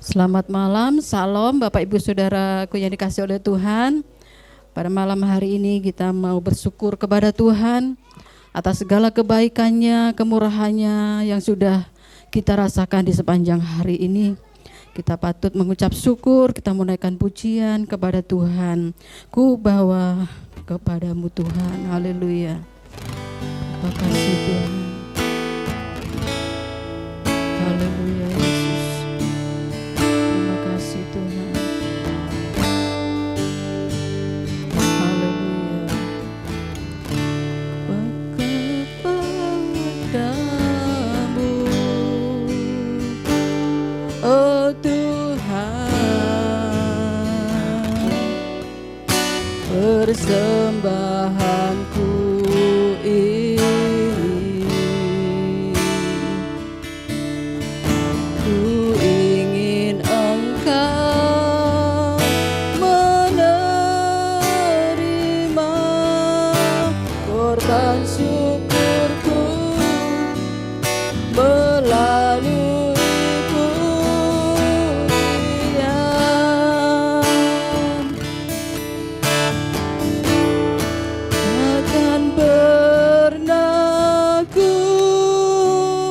Selamat malam, salam Bapak Ibu Saudaraku yang dikasihi oleh Tuhan. Pada malam hari ini kita mau bersyukur kepada Tuhan atas segala kebaikannya, kemurahannya yang sudah kita rasakan di sepanjang hari ini. Kita patut mengucap syukur, kita menaikkan pujian kepada Tuhan. Ku bawa kepadamu Tuhan, haleluya. Terima kasih Tuhan. Haleluya Yesus. Terima kasih Tuhan. Haleluya. Kepadamu, oh Tuhan, persembahanku ini, ku ingin Engkau menerima korban syukurku melalui pujian. Takkan pernah ku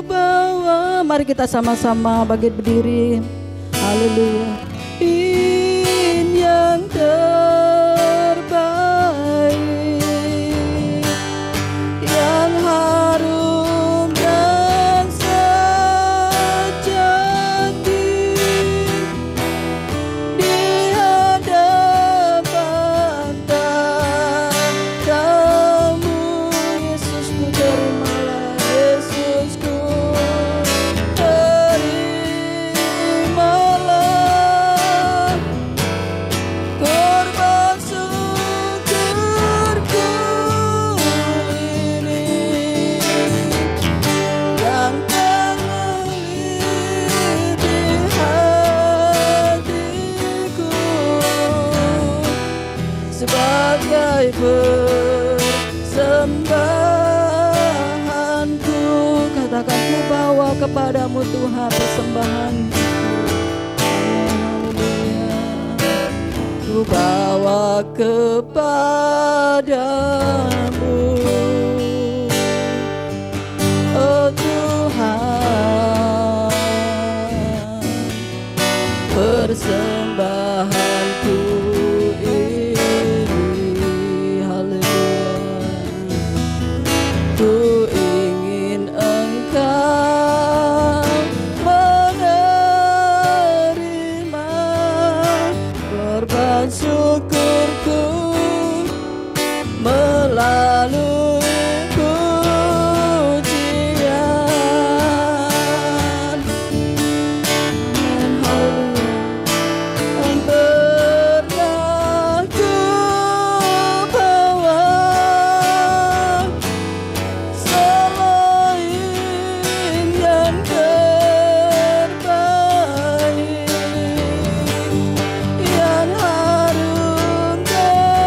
bawa. Mari kita sama-sama bangkit berdiri. Haleluya. In yang terbaik, yang harum dan sejati, di hadapan tatamu. Yesusku terimalah, Yesusku terimalah korban syukurku ini, yang mengalir di hatiku sebagai persembahanku. Katakan, ku bawa kepadamu Tuhan persembahanku. Haleluya. Ku bawa kepadamu, oh Tuhan, persembahanku ini. Haleluya. Ku ingin Engkau menerima korban syukurku melalui pujian. Haleluya. Pernah ku bawa selain yang terbaik, yang harum dan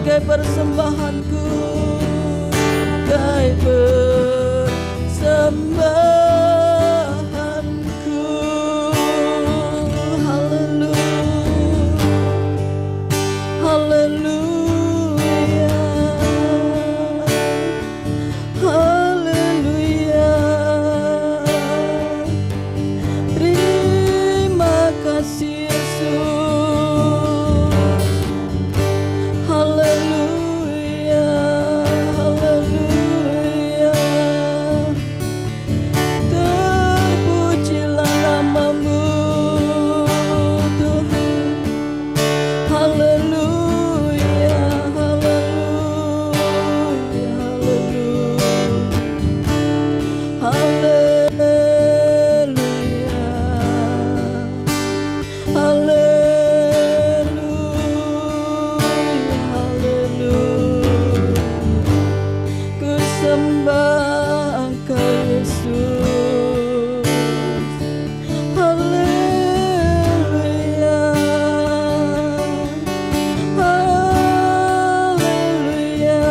sebagai persembahanku, sebagai persembahanku. Haleluya, haleluya, haleluya. Terima kasih Yesus. Haleluya, haleluya. Terpujilah namamu Tuhan. Haleluya, haleluya, haleluya. Haleluya, haleluya. Ku sembah Engkau Yesus. Haleluya, haleluya,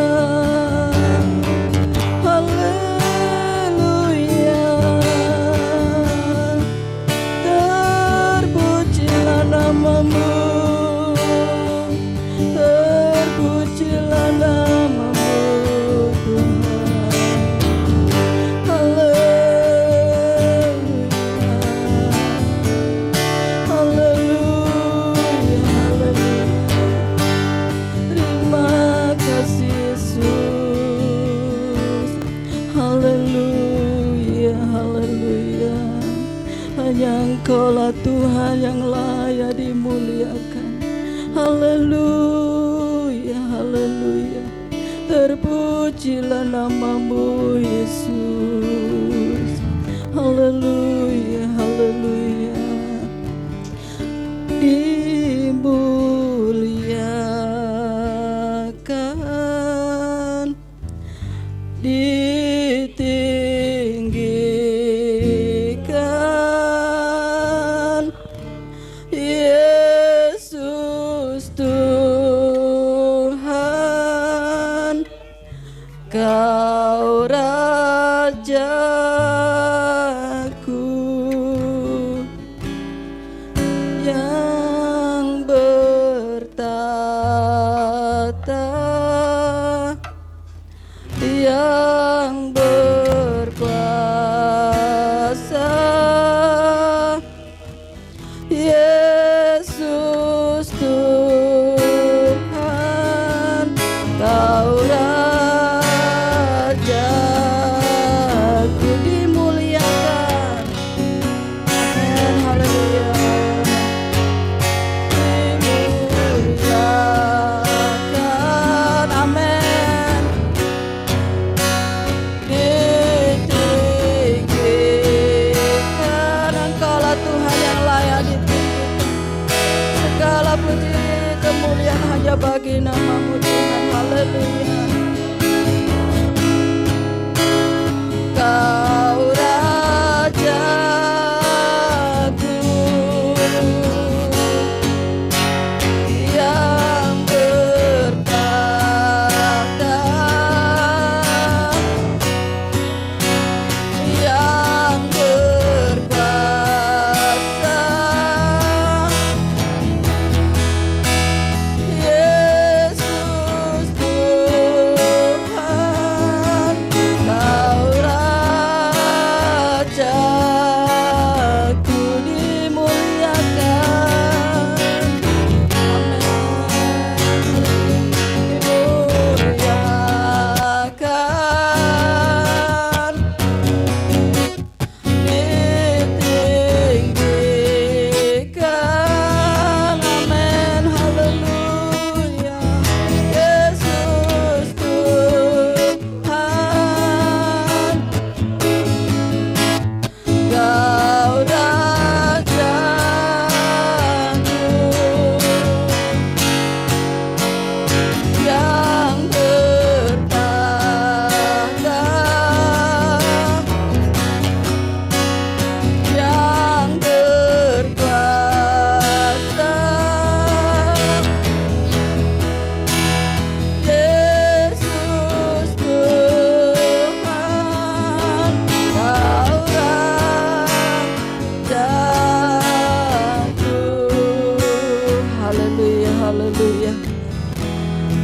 haleluya. Terpujilah namamu, terpujilah namamu Tuhan. Haleluya, haleluya, haleluya. Terima kasih Yesus. Haleluya, haleluya. Hanya Engkaulah Tuhan yang layak dimuliakan. Haleluya, haleluya. Terpujilah namamu Yesus. Haleluya, haleluya. Dimuliakan, ditinggikan, Yesus Tuhan. Kau Rajaku yang bertata, yang berkuasa, Yesus Tuhan. Kau Rajaku, dimuliakan. Amin, haleluya. Dimuliakan, amin. Ditinggikan, Engkaulah Tuhan yang layak ditinggikan. Segala puji kemuliaan hanya bagi namamu Tuhan. Haleluya. Kau Rajaku yang bertata, yang berkuasa, Yesus Tuhan. Kau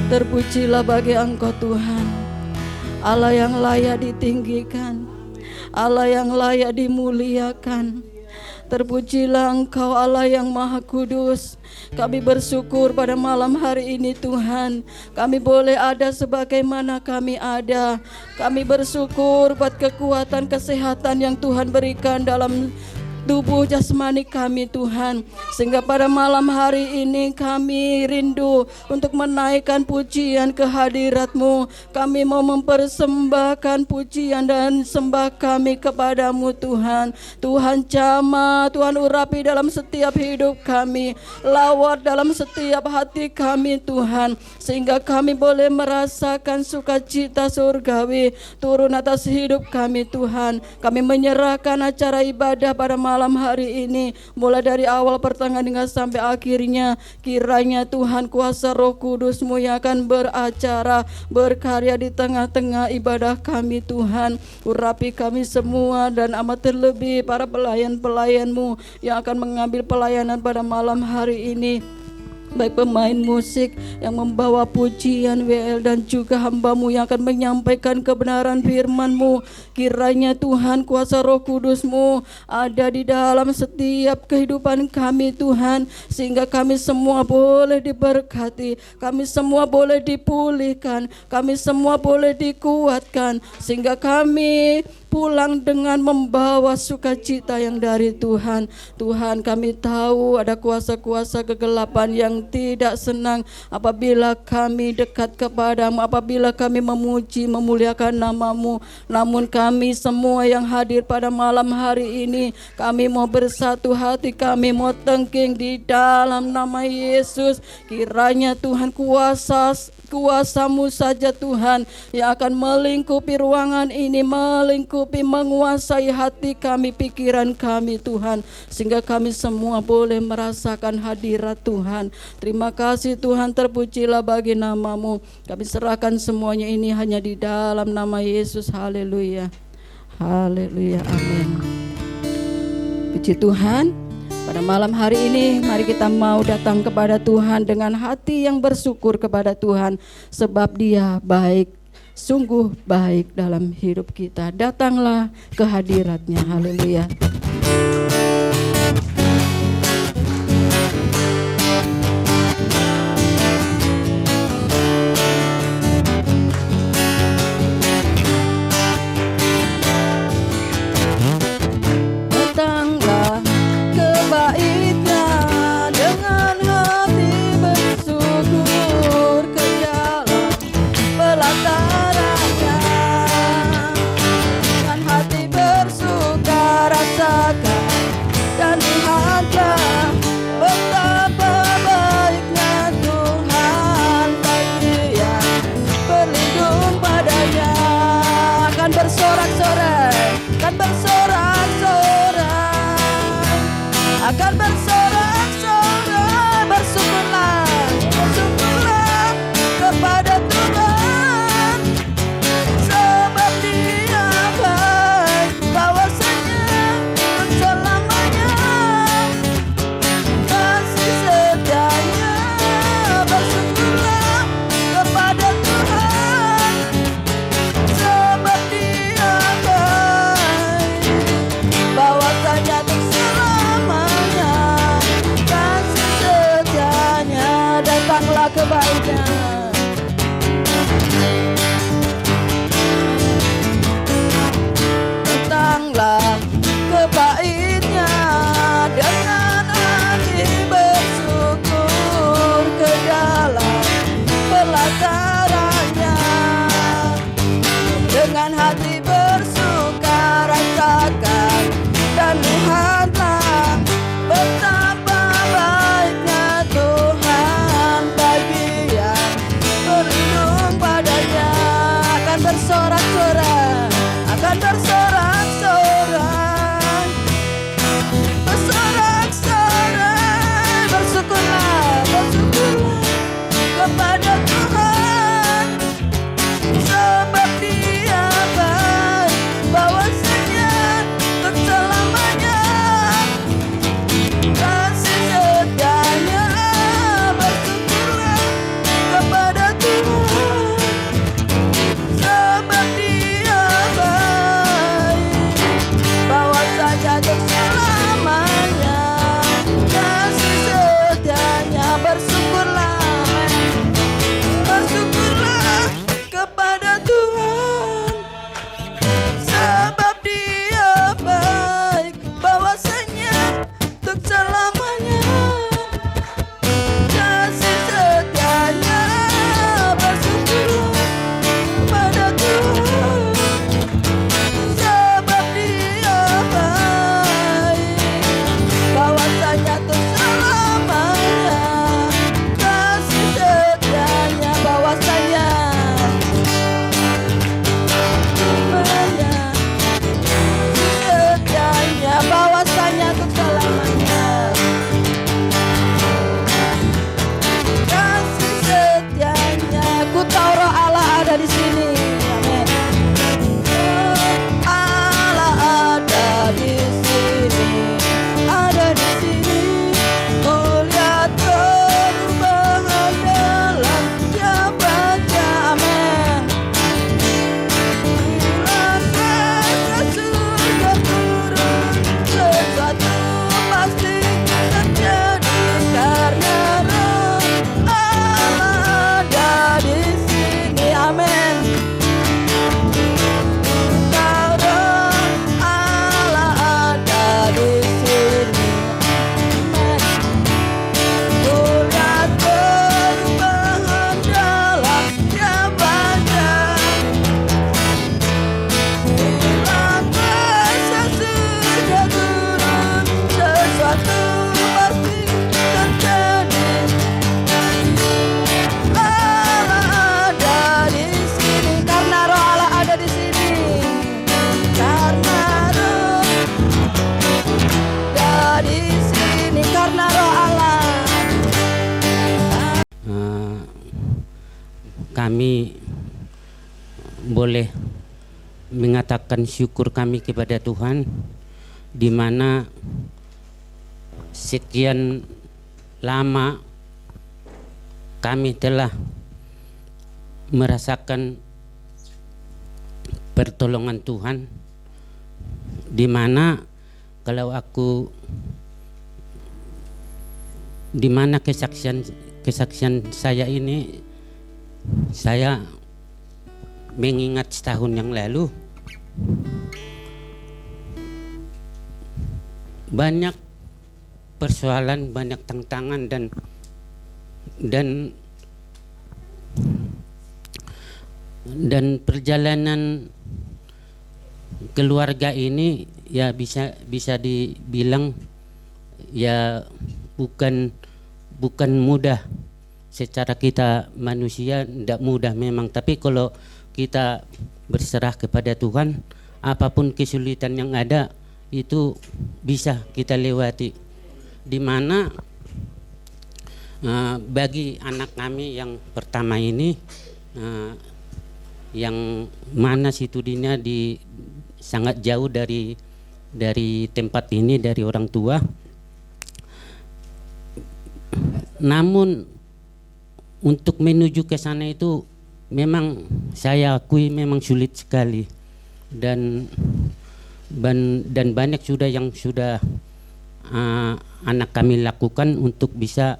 Terpujilah bagi Engkau Tuhan, Allah yang layak ditinggikan, Allah yang layak dimuliakan. Terpujilah Engkau Allah yang Maha Kudus. Kami bersyukur pada malam hari ini Tuhan, kami boleh ada sebagaimana kami ada. Kami bersyukur buat kekuatan kesehatan yang Tuhan berikan dalam tubuh jasmani kami Tuhan, sehingga pada malam hari ini kami rindu untuk menaikkan pujian ke hadirat-Mu. Kami mau mempersembahkan pujian dan sembah kami kepadamu Tuhan. Tuhan jamah, Tuhan urapi dalam setiap hidup kami, lawat dalam setiap hati kami Tuhan, sehingga kami boleh merasakan sukacita surgawi turun atas hidup kami Tuhan. Kami menyerahkan acara ibadah pada malam hari ini, mulai dari awal pertengahan hingga sampai akhirnya. Kiranya Tuhan kuasa Roh Kudus-Mu yang akan beracara, berkarya di tengah-tengah ibadah kami Tuhan. Urapi kami semua, dan amat terlebih para pelayan-pelayan-Mu yang akan mengambil pelayanan pada malam hari ini, baik pemain musik yang membawa pujian WL dan juga hamba-Mu yang akan menyampaikan kebenaran firman-Mu. Kiranya Tuhan kuasa Roh Kudus-Mu ada di dalam setiap kehidupan kami Tuhan, sehingga kami semua boleh diberkati, kami semua boleh dipulihkan, kami semua boleh dikuatkan, sehingga kami pulang dengan membawa sukacita yang dari Tuhan. Tuhan, kami tahu ada kuasa-kuasa kegelapan yang tidak senang apabila kami dekat kepadamu, apabila kami memuji, memuliakan nama-Mu. Namun kami semua yang hadir pada malam hari ini, kami mau bersatu hati, kami mau tengking di dalam nama Yesus. Kiranya Tuhan kuasa-Mu saja Tuhan yang akan melingkupi ruangan ini, melingkupi, menguasai hati kami, pikiran kami Tuhan, sehingga kami semua boleh merasakan hadirat Tuhan. Terima kasih Tuhan, terpujilah bagi nama-Mu. Kami serahkan semuanya ini hanya di dalam nama Yesus. Haleluya, haleluya, amin. Puji Tuhan. Pada malam hari ini mari kita mau datang kepada Tuhan dengan hati yang bersyukur kepada Tuhan, sebab Dia baik, sungguh baik dalam hidup kita. Datanglah ke hadirat-Nya. Haleluya. Akan bersorak-sorai, bersujudlah kepada Tuhan, sebab Dia baik, bahwasanya selamanya kasih setianya. Bersujudlah kepada Tuhan, sebab Dia baik, bahwasanya datanglah kebaikan. Datanglah kebaiknya dengan hati bersyukur ke dalam pelatarannya. Dengan hati bersuka rasakan dan lihatlah betapa baiknya Tuhan bagi yang berlindung padanya. Akan bersorak-sorai, akan bersorak-sorai, bersorak-sorai, bersyukurlah, bersyukurlah kepada Tuhan, sebab Dia baik, bahwasanya untuk selamanya kasih setianya. Bersujudlah kepada Tuhan. kami boleh mengatakan syukur kami kepada Tuhan, di mana sekian lama kami telah merasakan pertolongan Tuhan, di mana kalau aku di mana kesaksian saya ini, saya mengingat setahun yang lalu banyak persoalan, banyak tantangan dan perjalanan keluarga ini ya bisa dibilang ya bukan mudah. Secara kita manusia tidak mudah memang, tapi kalau kita berserah kepada Tuhan, apapun kesulitan yang ada itu bisa kita lewati. Di mana bagi anak kami yang pertama ini, yang mana studinya di sangat jauh dari tempat ini, dari orang tua, namun untuk menuju ke sana itu memang saya akui memang sulit sekali, dan banyak yang sudah anak kami lakukan untuk bisa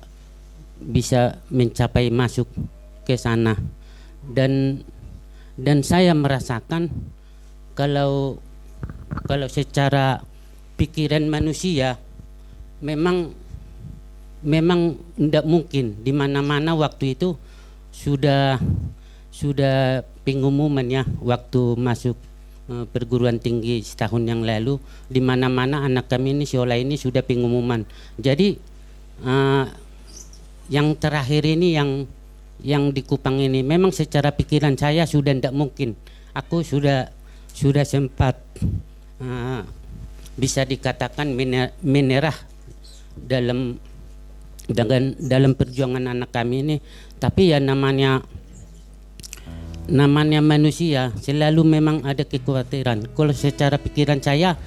mencapai masuk ke sana, dan saya merasakan kalau secara pikiran manusia memang tidak mungkin. Di mana-mana waktu itu sudah pengumuman ya, waktu masuk perguruan tinggi setahun yang lalu, di mana-mana anak kami ini sekolah ini sudah pengumuman. Jadi yang terakhir ini yang di Kupang ini memang secara pikiran saya sudah tidak mungkin. Aku sudah sempat bisa dikatakan menyerah dalam perjuangan anak kami ini. Tapi ya namanya manusia selalu memang ada kekhawatiran. Kalau secara pikiran saya,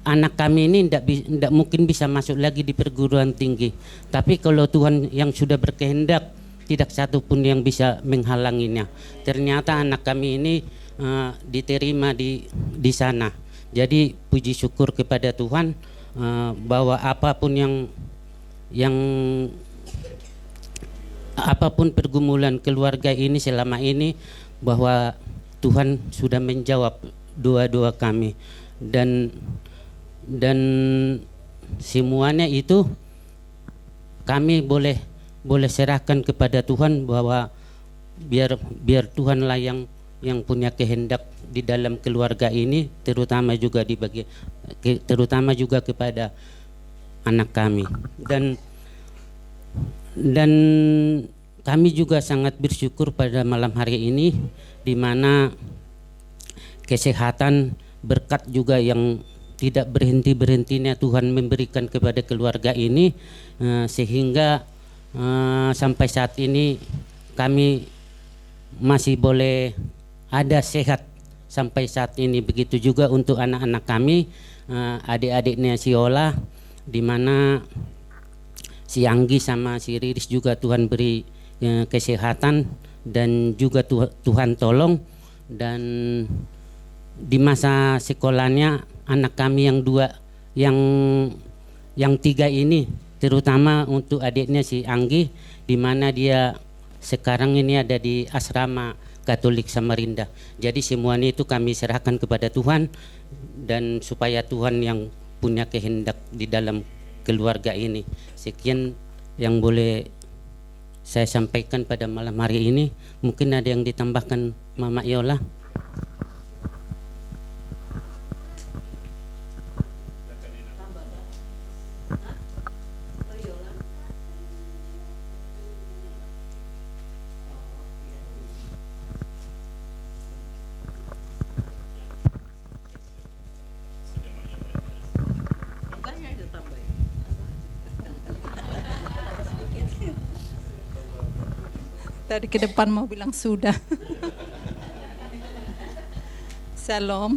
anak kami ini tidak mungkin bisa masuk lagi di perguruan tinggi. Tapi kalau Tuhan yang sudah berkehendak, tidak satu pun yang bisa menghalanginya. Ternyata anak kami ini diterima di sana. Jadi puji syukur kepada Tuhan bahwa apapun pergumulan keluarga ini selama ini, bahwa Tuhan sudah menjawab doa-doa kami, dan semuanya itu kami boleh serahkan kepada Tuhan, bahwa biar Tuhanlah yang punya kehendak di dalam keluarga ini, terutama juga kepada anak kami. Dan kami juga sangat bersyukur pada malam hari ini, di mana kesehatan, berkat juga yang tidak berhenti-berhentinya Tuhan memberikan kepada keluarga ini, sehingga sampai saat ini kami masih boleh ada sehat sampai saat ini. Begitu juga untuk anak-anak kami, adik-adiknya si Ola, di mana si Anggi sama si Riris juga Tuhan beri kesehatan, dan juga Tuhan tolong. Dan di masa sekolahnya anak kami yang tiga ini, terutama untuk adiknya si Anggi, di mana dia sekarang ini ada di asrama Katolik Samarinda. Jadi semuanya itu kami serahkan kepada Tuhan, dan supaya Tuhan yang punya kehendak di dalam keluarga ini. Sekian yang boleh saya sampaikan pada malam hari ini. Mungkin ada yang ditambahkan Mama Yola. Tadi ke depan mau bilang sudah. Shalom.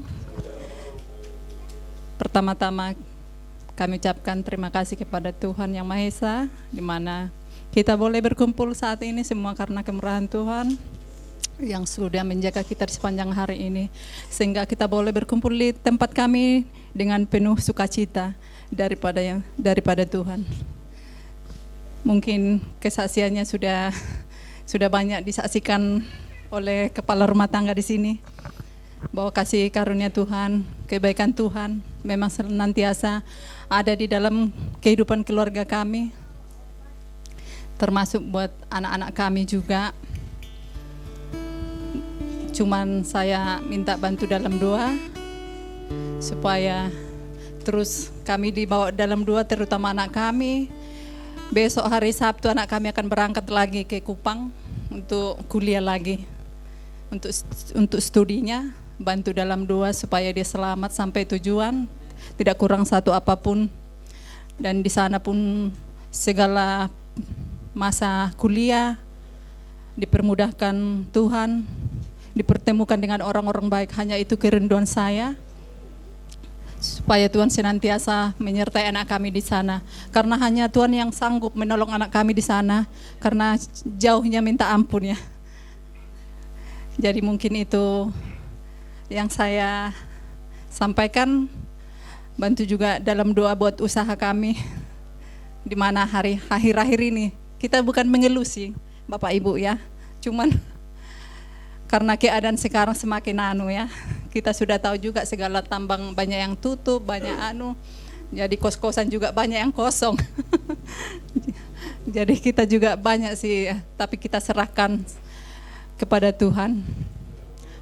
Pertama-tama kami ucapkan terima kasih kepada Tuhan Yang Maha Esa, di mana kita boleh berkumpul saat ini semua karena kemurahan Tuhan yang sudah menjaga kita di sepanjang hari ini, sehingga kita boleh berkumpul di tempat kami dengan penuh sukacita daripada Tuhan. Mungkin kesaksiannya sudah banyak disaksikan oleh kepala rumah tangga di sini, bahwa kasih karunia Tuhan, kebaikan Tuhan memang senantiasa ada di dalam kehidupan keluarga kami, termasuk buat anak-anak kami juga. Cuman saya minta bantu dalam doa supaya terus kami dibawa dalam doa, terutama anak kami. Besok hari Sabtu anak kami akan berangkat lagi ke Kupang untuk kuliah lagi, untuk studinya. Bantu dalam doa supaya dia selamat sampai tujuan, tidak kurang satu apapun. Dan di sana pun segala masa kuliah dipermudahkan Tuhan, dipertemukan dengan orang-orang baik. Hanya itu kerinduan saya, supaya Tuhan senantiasa menyertai anak kami di sana, karena hanya Tuhan yang sanggup menolong anak kami di sana, karena jauhnya minta ampun ya. Jadi mungkin itu yang saya sampaikan. Bantu juga dalam doa buat usaha kami, di mana hari akhir-akhir ini kita bukan mengeluh sih Bapak Ibu ya, cuman karena keadaan sekarang semakin ya, kita sudah tahu juga segala tambang banyak yang tutup, banyak jadi kos-kosan juga banyak yang kosong. Jadi kita juga banyak sih, tapi kita serahkan kepada Tuhan.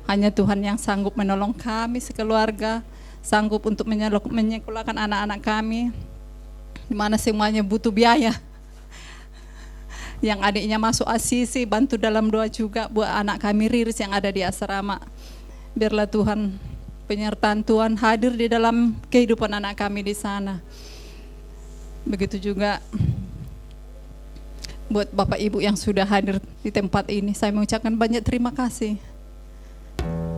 Hanya Tuhan yang sanggup menolong kami sekeluarga, sanggup untuk menyekolahkan anak-anak kami, di mana semuanya butuh biaya. Yang adiknya masuk asisi, bantu dalam doa juga buat anak kami Riris yang ada di asrama. Biarlah Tuhan, penyertaan Tuhan hadir di dalam kehidupan anak kami di sana. Begitu juga buat Bapak Ibu yang sudah hadir di tempat ini, saya mengucapkan banyak terima kasih.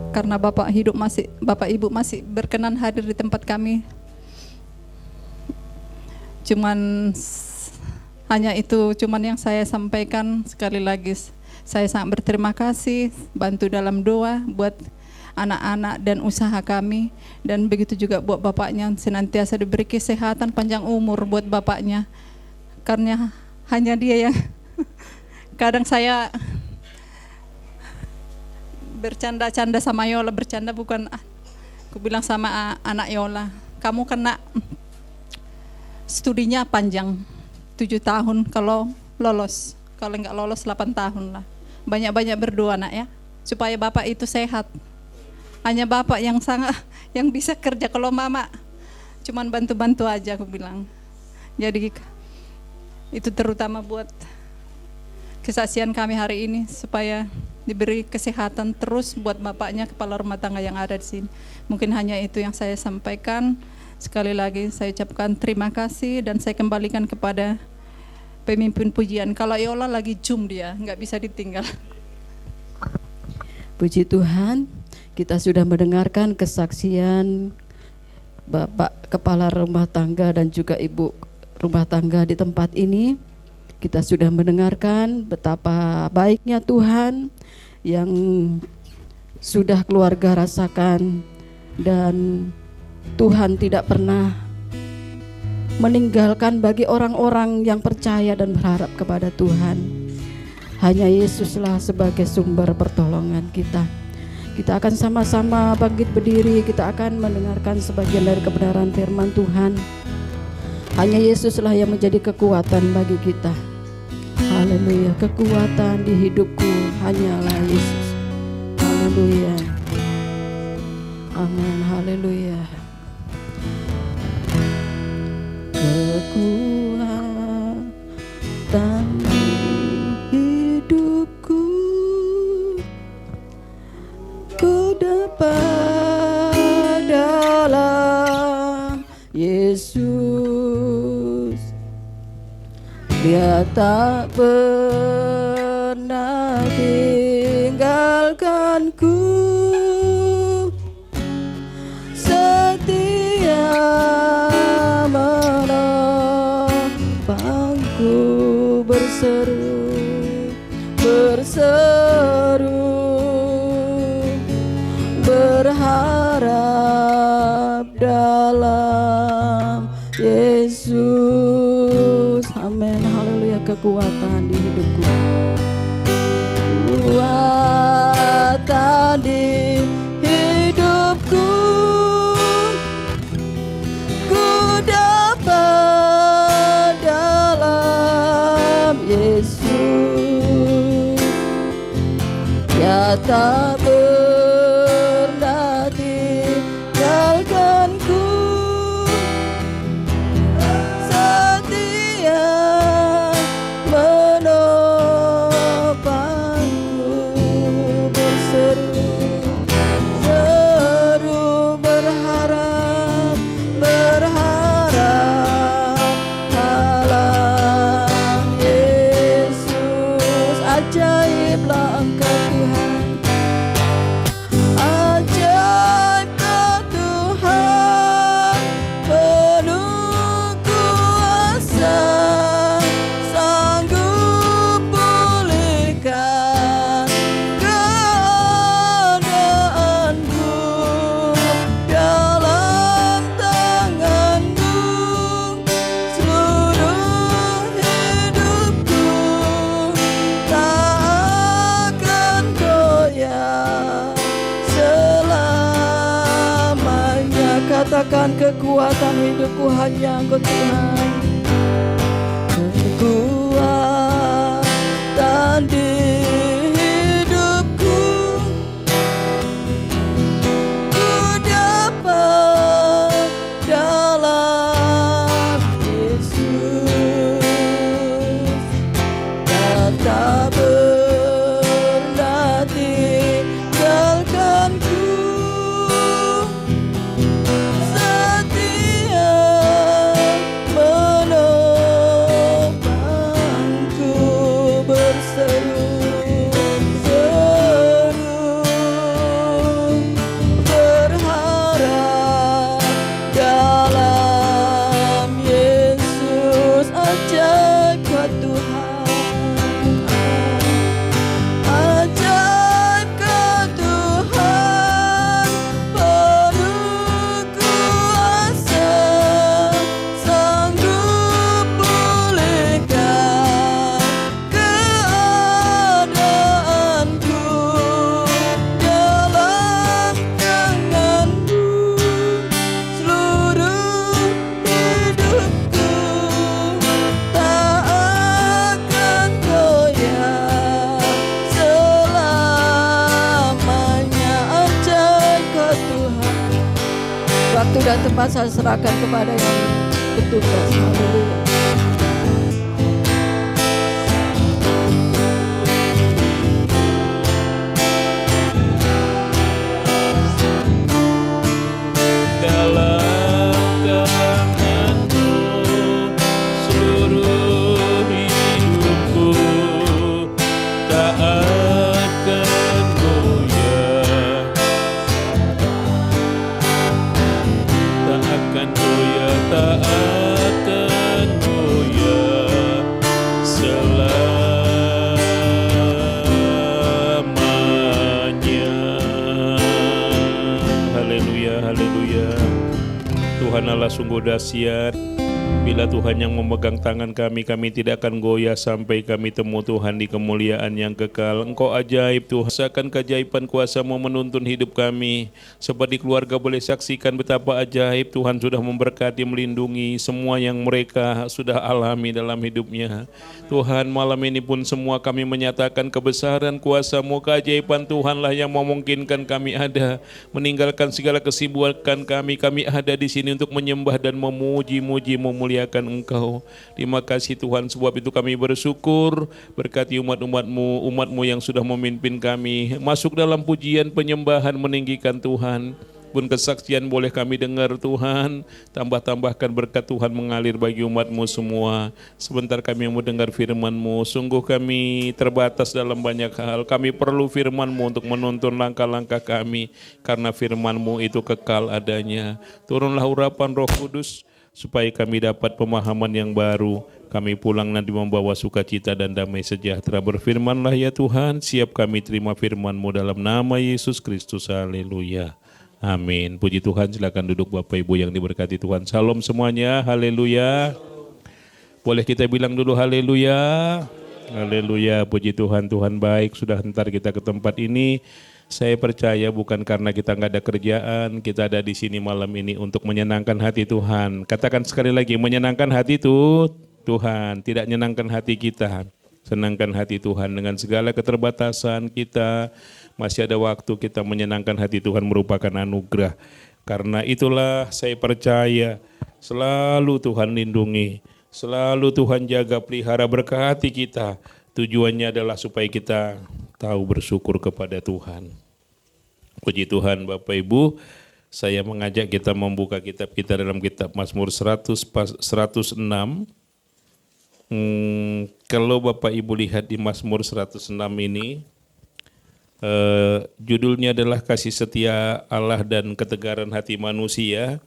Karena Bapak Ibu masih berkenan hadir di tempat kami. Hanya itu yang saya sampaikan. Sekali lagi saya sangat berterima kasih, bantu dalam doa buat anak-anak dan usaha kami, dan begitu juga buat bapaknya, senantiasa diberi kesehatan panjang umur buat bapaknya, karena hanya dia yang kadang saya bercanda-canda sama Yola, bercanda bukan, aku bilang sama anak Yola, kamu kena studinya panjang 7 tahun kalau lolos, kalau enggak lolos 8 tahun lah. Banyak-banyak berdoa nak ya, supaya bapak itu sehat. Hanya bapak yang bisa kerja, kalau mama cuman bantu-bantu aja, aku bilang. Jadi itu terutama buat kesaksian kami hari ini, supaya diberi kesehatan terus buat bapaknya, kepala rumah tangga yang ada di sini. Mungkin hanya itu yang saya sampaikan. Sekali lagi saya ucapkan terima kasih, dan saya kembalikan kepada pemimpin pujian. Kalau Yola lagi zoom, dia nggak bisa ditinggal. Puji Tuhan, kita sudah mendengarkan kesaksian Bapak Kepala Rumah Tangga dan juga Ibu Rumah Tangga di tempat ini. Kita sudah mendengarkan betapa baiknya Tuhan yang sudah keluarga rasakan, dan Tuhan tidak pernah meninggalkan bagi orang-orang yang percaya dan berharap kepada Tuhan. Hanya Yesuslah sebagai sumber pertolongan kita. Kita akan sama-sama bangkit berdiri, kita akan mendengarkan sebagian dari kebenaran firman Tuhan. Hanya Yesuslah yang menjadi kekuatan bagi kita. Haleluya, kekuatan di hidupku hanyalah Yesus. Haleluya. Amin, haleluya. Kekuatan di hidupku, ku dapat dalam Yesus. Dia tak pernah Tuhanku, setia menopangku, berseru berharap dalam Yesus. Amin. Haleluya. Kekuatan di hidupku, kekuatan di hidupku, ku dapat dalam Yesus. Dia tak pernah tinggalkanku, setia menopangku, berseru berharap dalam Yesus. Ajaiblah Engkau Tuhan, ajaib Kau Tuhan, penuh kuasa, sanggup pulihkan keadaanku, dalam tangan-Mu seluruh hidupku tak akan goyah selamanya. Katakan, kekuatan hidupku hanya Engkau Tuhan, kekuatan di hidupku, ku dapat dalam Yesus. Dan tak pernah tinggalkanku, setia menopangku, berseru berharap dalam Yesus. Ajaib Kau Tuhan, ajaib Kau Tuhan, penuh kuasa, sanggup pulihkan keadaanku, dalam tangan-Mu seluruh hidupku tak akan goyah selamanya. Ajaib Kau Tuhan. Waktu dan tempat saya serahkan kepada yang bertugas. Haleluya. Dalam tangan-Mu seluruh hidupku tak akan goyah, tak akan goyah, tak akan goyah selamanya. Haleluya, haleluya. Tuhan Allah sungguh dahsyat. Bila Tuhan yang memegang tangan kami, kami tidak akan goyah sampai kami temu Tuhan di kemuliaan yang kekal. Engkau ajaib Tuhan, rasakan keajaiban kuasa-Mu menuntun hidup kami. Seperti keluarga boleh saksikan betapa ajaib Tuhan sudah memberkati, melindungi semua yang mereka sudah alami dalam hidupnya. Tuhan, malam ini pun semua kami menyatakan kebesaran kuasa-Mu, keajaiban Tuhanlah yang memungkinkan kami ada, meninggalkan segala kesibukan kami ada di sini untuk menyembah dan memuji-muji, memuliakan Engkau. Terima kasih Tuhan, sebab itu kami bersyukur. Berkati umat-Mu yang sudah memimpin kami masuk dalam pujian penyembahan, meninggikan Tuhan. pun kesaksian boleh kami dengar Tuhan. Tambah-tambahkan berkat Tuhan mengalir bagi umat-Mu semua. Sebentar kami mau dengar firman-Mu. Sungguh kami terbatas dalam banyak hal. Kami perlu firman-Mu untuk menuntun langkah-langkah kami. Karena firman-Mu itu kekal adanya. Turunlah urapan Roh Kudus supaya kami dapat pemahaman yang baru. Kami pulang nanti membawa sukacita dan damai sejahtera. Berfirmanlah ya Tuhan, siap kami terima firman-Mu dalam nama Yesus Kristus. Haleluya. Amin. Puji Tuhan, silakan duduk Bapak Ibu yang diberkati Tuhan. Salam semuanya, haleluya. Boleh kita bilang dulu haleluya. Haleluya, puji Tuhan, Tuhan baik. Sudah ntar kita ke tempat ini. Saya percaya bukan karena kita nggak ada kerjaan, kita ada di sini malam ini untuk menyenangkan hati Tuhan. Katakan sekali lagi, menyenangkan hati Tuhan, tidak menyenangkan hati kita. Senangkan hati Tuhan dengan segala keterbatasan kita. Masih ada waktu kita menyenangkan hati Tuhan merupakan anugerah. Karena itulah saya percaya selalu Tuhan lindungi, selalu Tuhan jaga pelihara berkati kita. Tujuannya adalah supaya kita tahu bersyukur kepada Tuhan. Puji Tuhan Bapak Ibu, saya mengajak kita membuka kitab kita dalam kitab Mazmur 106. Kalau Bapak Ibu lihat di Mazmur 106 ini, judulnya adalah kasih setia Allah dan ketegaran hati manusia.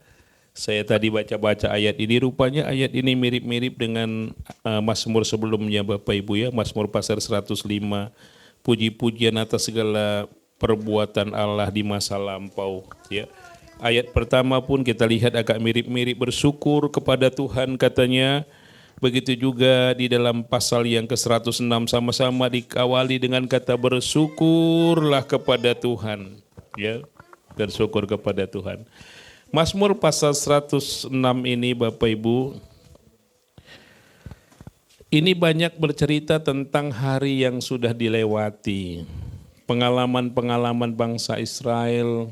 Saya tadi baca-baca ayat ini, rupanya ayat ini mirip-mirip dengan Mazmur sebelumnya Bapak Ibu ya, Mazmur pasal 105, puji-pujian atas segala perbuatan Allah di masa lampau ya. Ayat pertama pun kita lihat agak mirip-mirip, bersyukur kepada Tuhan katanya. Begitu juga di dalam pasal yang ke-106 sama-sama dikawali dengan kata bersyukurlah kepada Tuhan. Ya, bersyukur kepada Tuhan. Mazmur pasal 106 ini Bapak Ibu, ini banyak bercerita tentang hari yang sudah dilewati. Pengalaman-pengalaman bangsa Israel,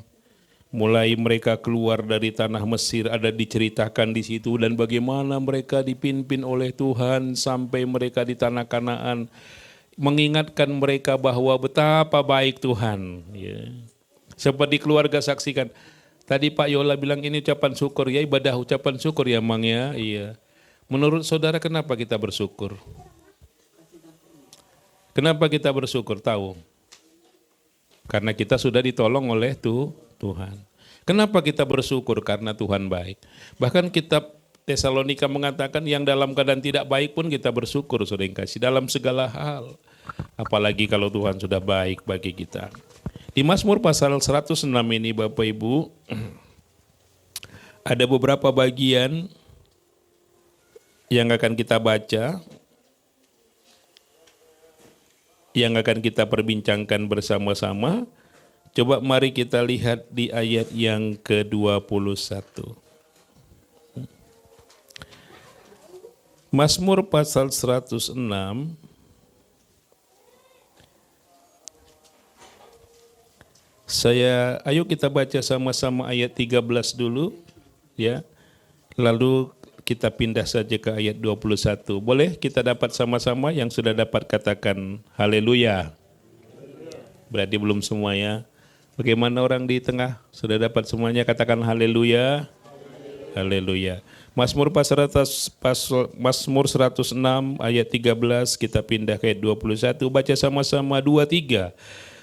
mulai mereka keluar dari tanah Mesir ada diceritakan di situ, dan bagaimana mereka dipimpin oleh Tuhan sampai mereka di tanah Kanaan, mengingatkan mereka bahwa betapa baik Tuhan. Ya. Seperti keluarga saksikan. Tadi Pak Yola bilang ini ucapan syukur ya, ibadah ucapan syukur ya Mang ya. Iya. Menurut saudara kenapa kita bersyukur? Kenapa kita bersyukur? Tahu? Karena kita sudah ditolong oleh Tuhan. Kenapa kita bersyukur? Karena Tuhan baik. Bahkan kitab Tesalonika mengatakan yang dalam keadaan tidak baik pun kita bersyukur, saudara yang kasih, dalam segala hal. Apalagi kalau Tuhan sudah baik bagi kita. Di Mazmur pasal 106 ini Bapak Ibu, ada beberapa bagian yang akan kita baca, yang akan kita perbincangkan bersama-sama. Coba mari kita lihat di ayat yang ke-21. Mazmur pasal 106. Ayo kita baca sama-sama ayat 13 dulu ya. Lalu kita pindah saja ke ayat 21. Boleh kita dapat sama-sama, yang sudah dapat katakan haleluya. Berarti belum semua ya. Bagaimana orang di tengah? Sudah dapat semuanya, katakan haleluya. Haleluya. Mazmur pasal Mazmur 106 ayat 13, kita pindah ke ayat 21. Baca sama-sama 2 3.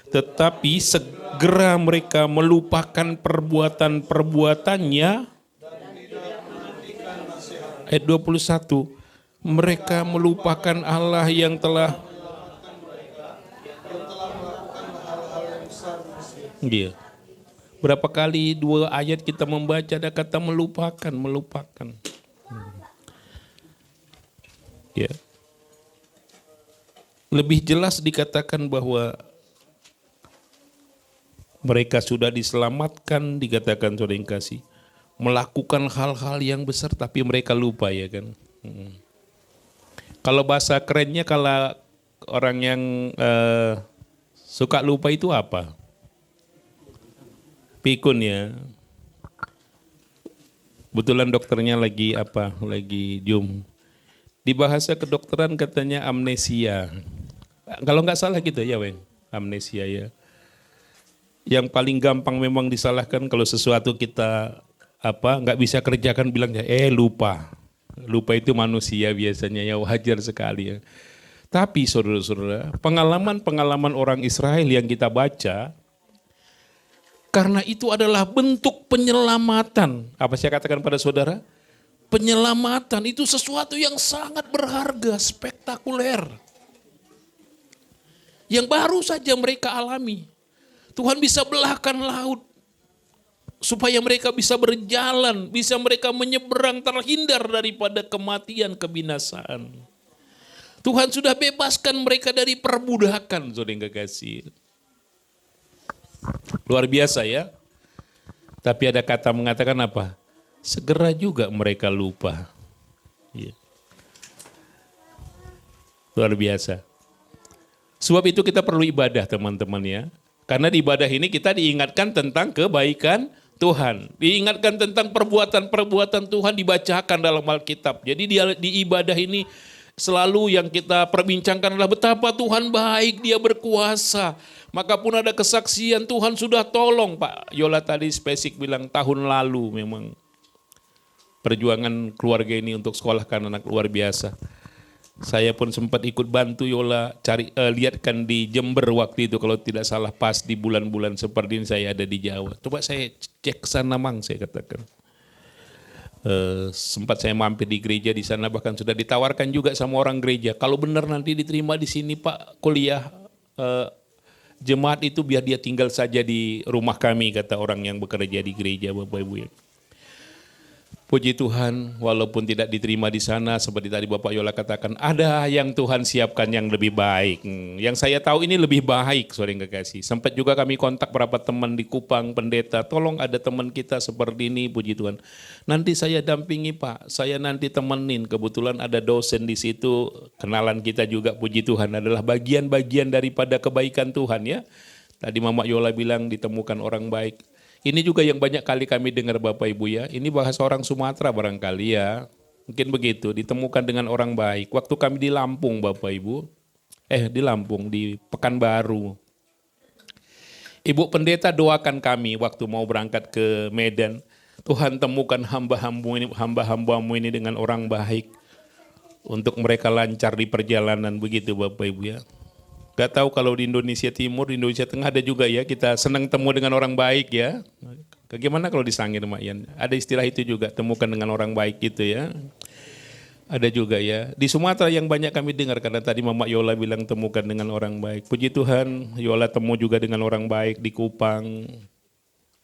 Tetapi segera mereka melupakan perbuatan-perbuatannya. Ayat 21. Mereka melupakan Allah yang telah Iya. Berapa kali 2 ayat kita membaca ada kata melupakan. Ya. Lebih jelas dikatakan bahwa mereka sudah diselamatkan, dikatakan saudara yang kasih, melakukan hal-hal yang besar tapi mereka lupa ya kan. Kalau bahasa kerennya, kalau orang yang suka lupa itu apa? Pikun ya. Betulan dokternya lagi Zoom. Di bahasa kedokteran katanya amnesia. Kalau nggak salah gitu ya Weng, amnesia ya. Yang paling gampang memang disalahkan kalau sesuatu kita nggak bisa kerjakan bilangnya lupa. Lupa itu manusia biasanya ya, wajar sekali ya. Tapi saudara-saudara, pengalaman-pengalaman orang Israel yang kita baca, karena itu adalah bentuk penyelamatan. Apa saya katakan pada saudara? Penyelamatan itu sesuatu yang sangat berharga, spektakuler. Yang baru saja mereka alami. Tuhan bisa belahkan laut supaya mereka bisa berjalan, bisa mereka menyeberang terhindar daripada kematian, kebinasaan. Tuhan sudah bebaskan mereka dari perbudakan, saudara yang kekasih. Luar biasa ya. Tapi ada kata mengatakan apa? Segera juga mereka lupa. Ya. Luar biasa. Sebab itu kita perlu ibadah teman-teman ya. Karena di ibadah ini kita diingatkan tentang kebaikan Tuhan. Diingatkan tentang perbuatan-perbuatan Tuhan dibacakan dalam Alkitab. Jadi di ibadah ini selalu yang kita perbincangkan adalah betapa Tuhan baik, Dia berkuasa. Maka pun ada kesaksian Tuhan sudah tolong. Pak Yola tadi spesifik bilang tahun lalu memang perjuangan keluarga ini untuk sekolahkan anak luar biasa. Saya pun sempat ikut bantu Yola lihatkan di Jember waktu itu, kalau tidak salah pas di bulan-bulan seperti ini saya ada di Jawa. Coba saya cek sana mang, saya katakan. Sempat saya mampir di gereja di sana, bahkan sudah ditawarkan juga sama orang gereja. Kalau benar nanti diterima di sini Pak kuliah jemaat itu biar dia tinggal saja di rumah kami, kata orang yang bekerja di gereja Bapak Ibu ya. Puji Tuhan, walaupun tidak diterima di sana, seperti tadi Bapak Yola katakan, ada yang Tuhan siapkan yang lebih baik. Yang saya tahu ini lebih baik, saudara yang kekasih. Sempat juga kami kontak beberapa teman di Kupang, pendeta, tolong ada teman kita seperti ini, puji Tuhan. Nanti saya dampingi Pak, saya nanti temenin. Kebetulan ada dosen di situ, kenalan kita juga, puji Tuhan, adalah bagian-bagian daripada kebaikan Tuhan ya. Tadi Mama Yola bilang ditemukan orang baik. Ini juga yang banyak kali kami dengar Bapak Ibu ya, ini bahasa orang Sumatera barangkali ya, mungkin begitu, ditemukan dengan orang baik. Waktu kami di Lampung Bapak Ibu, di Lampung, di Pekanbaru. Ibu pendeta doakan kami waktu mau berangkat ke Medan, Tuhan temukan hamba-hambamu ini dengan orang baik, untuk mereka lancar di perjalanan begitu Bapak Ibu ya. Gak tahu kalau di Indonesia Timur, di Indonesia Tengah ada juga ya, kita senang temu dengan orang baik ya. Bagaimana kalau di Sangir Mak Yan? Ada istilah itu juga, temukan dengan orang baik gitu ya. Ada juga ya. Di Sumatera yang banyak kami dengar, karena tadi Mama Yola bilang temukan dengan orang baik. Puji Tuhan, Yola temu juga dengan orang baik di Kupang.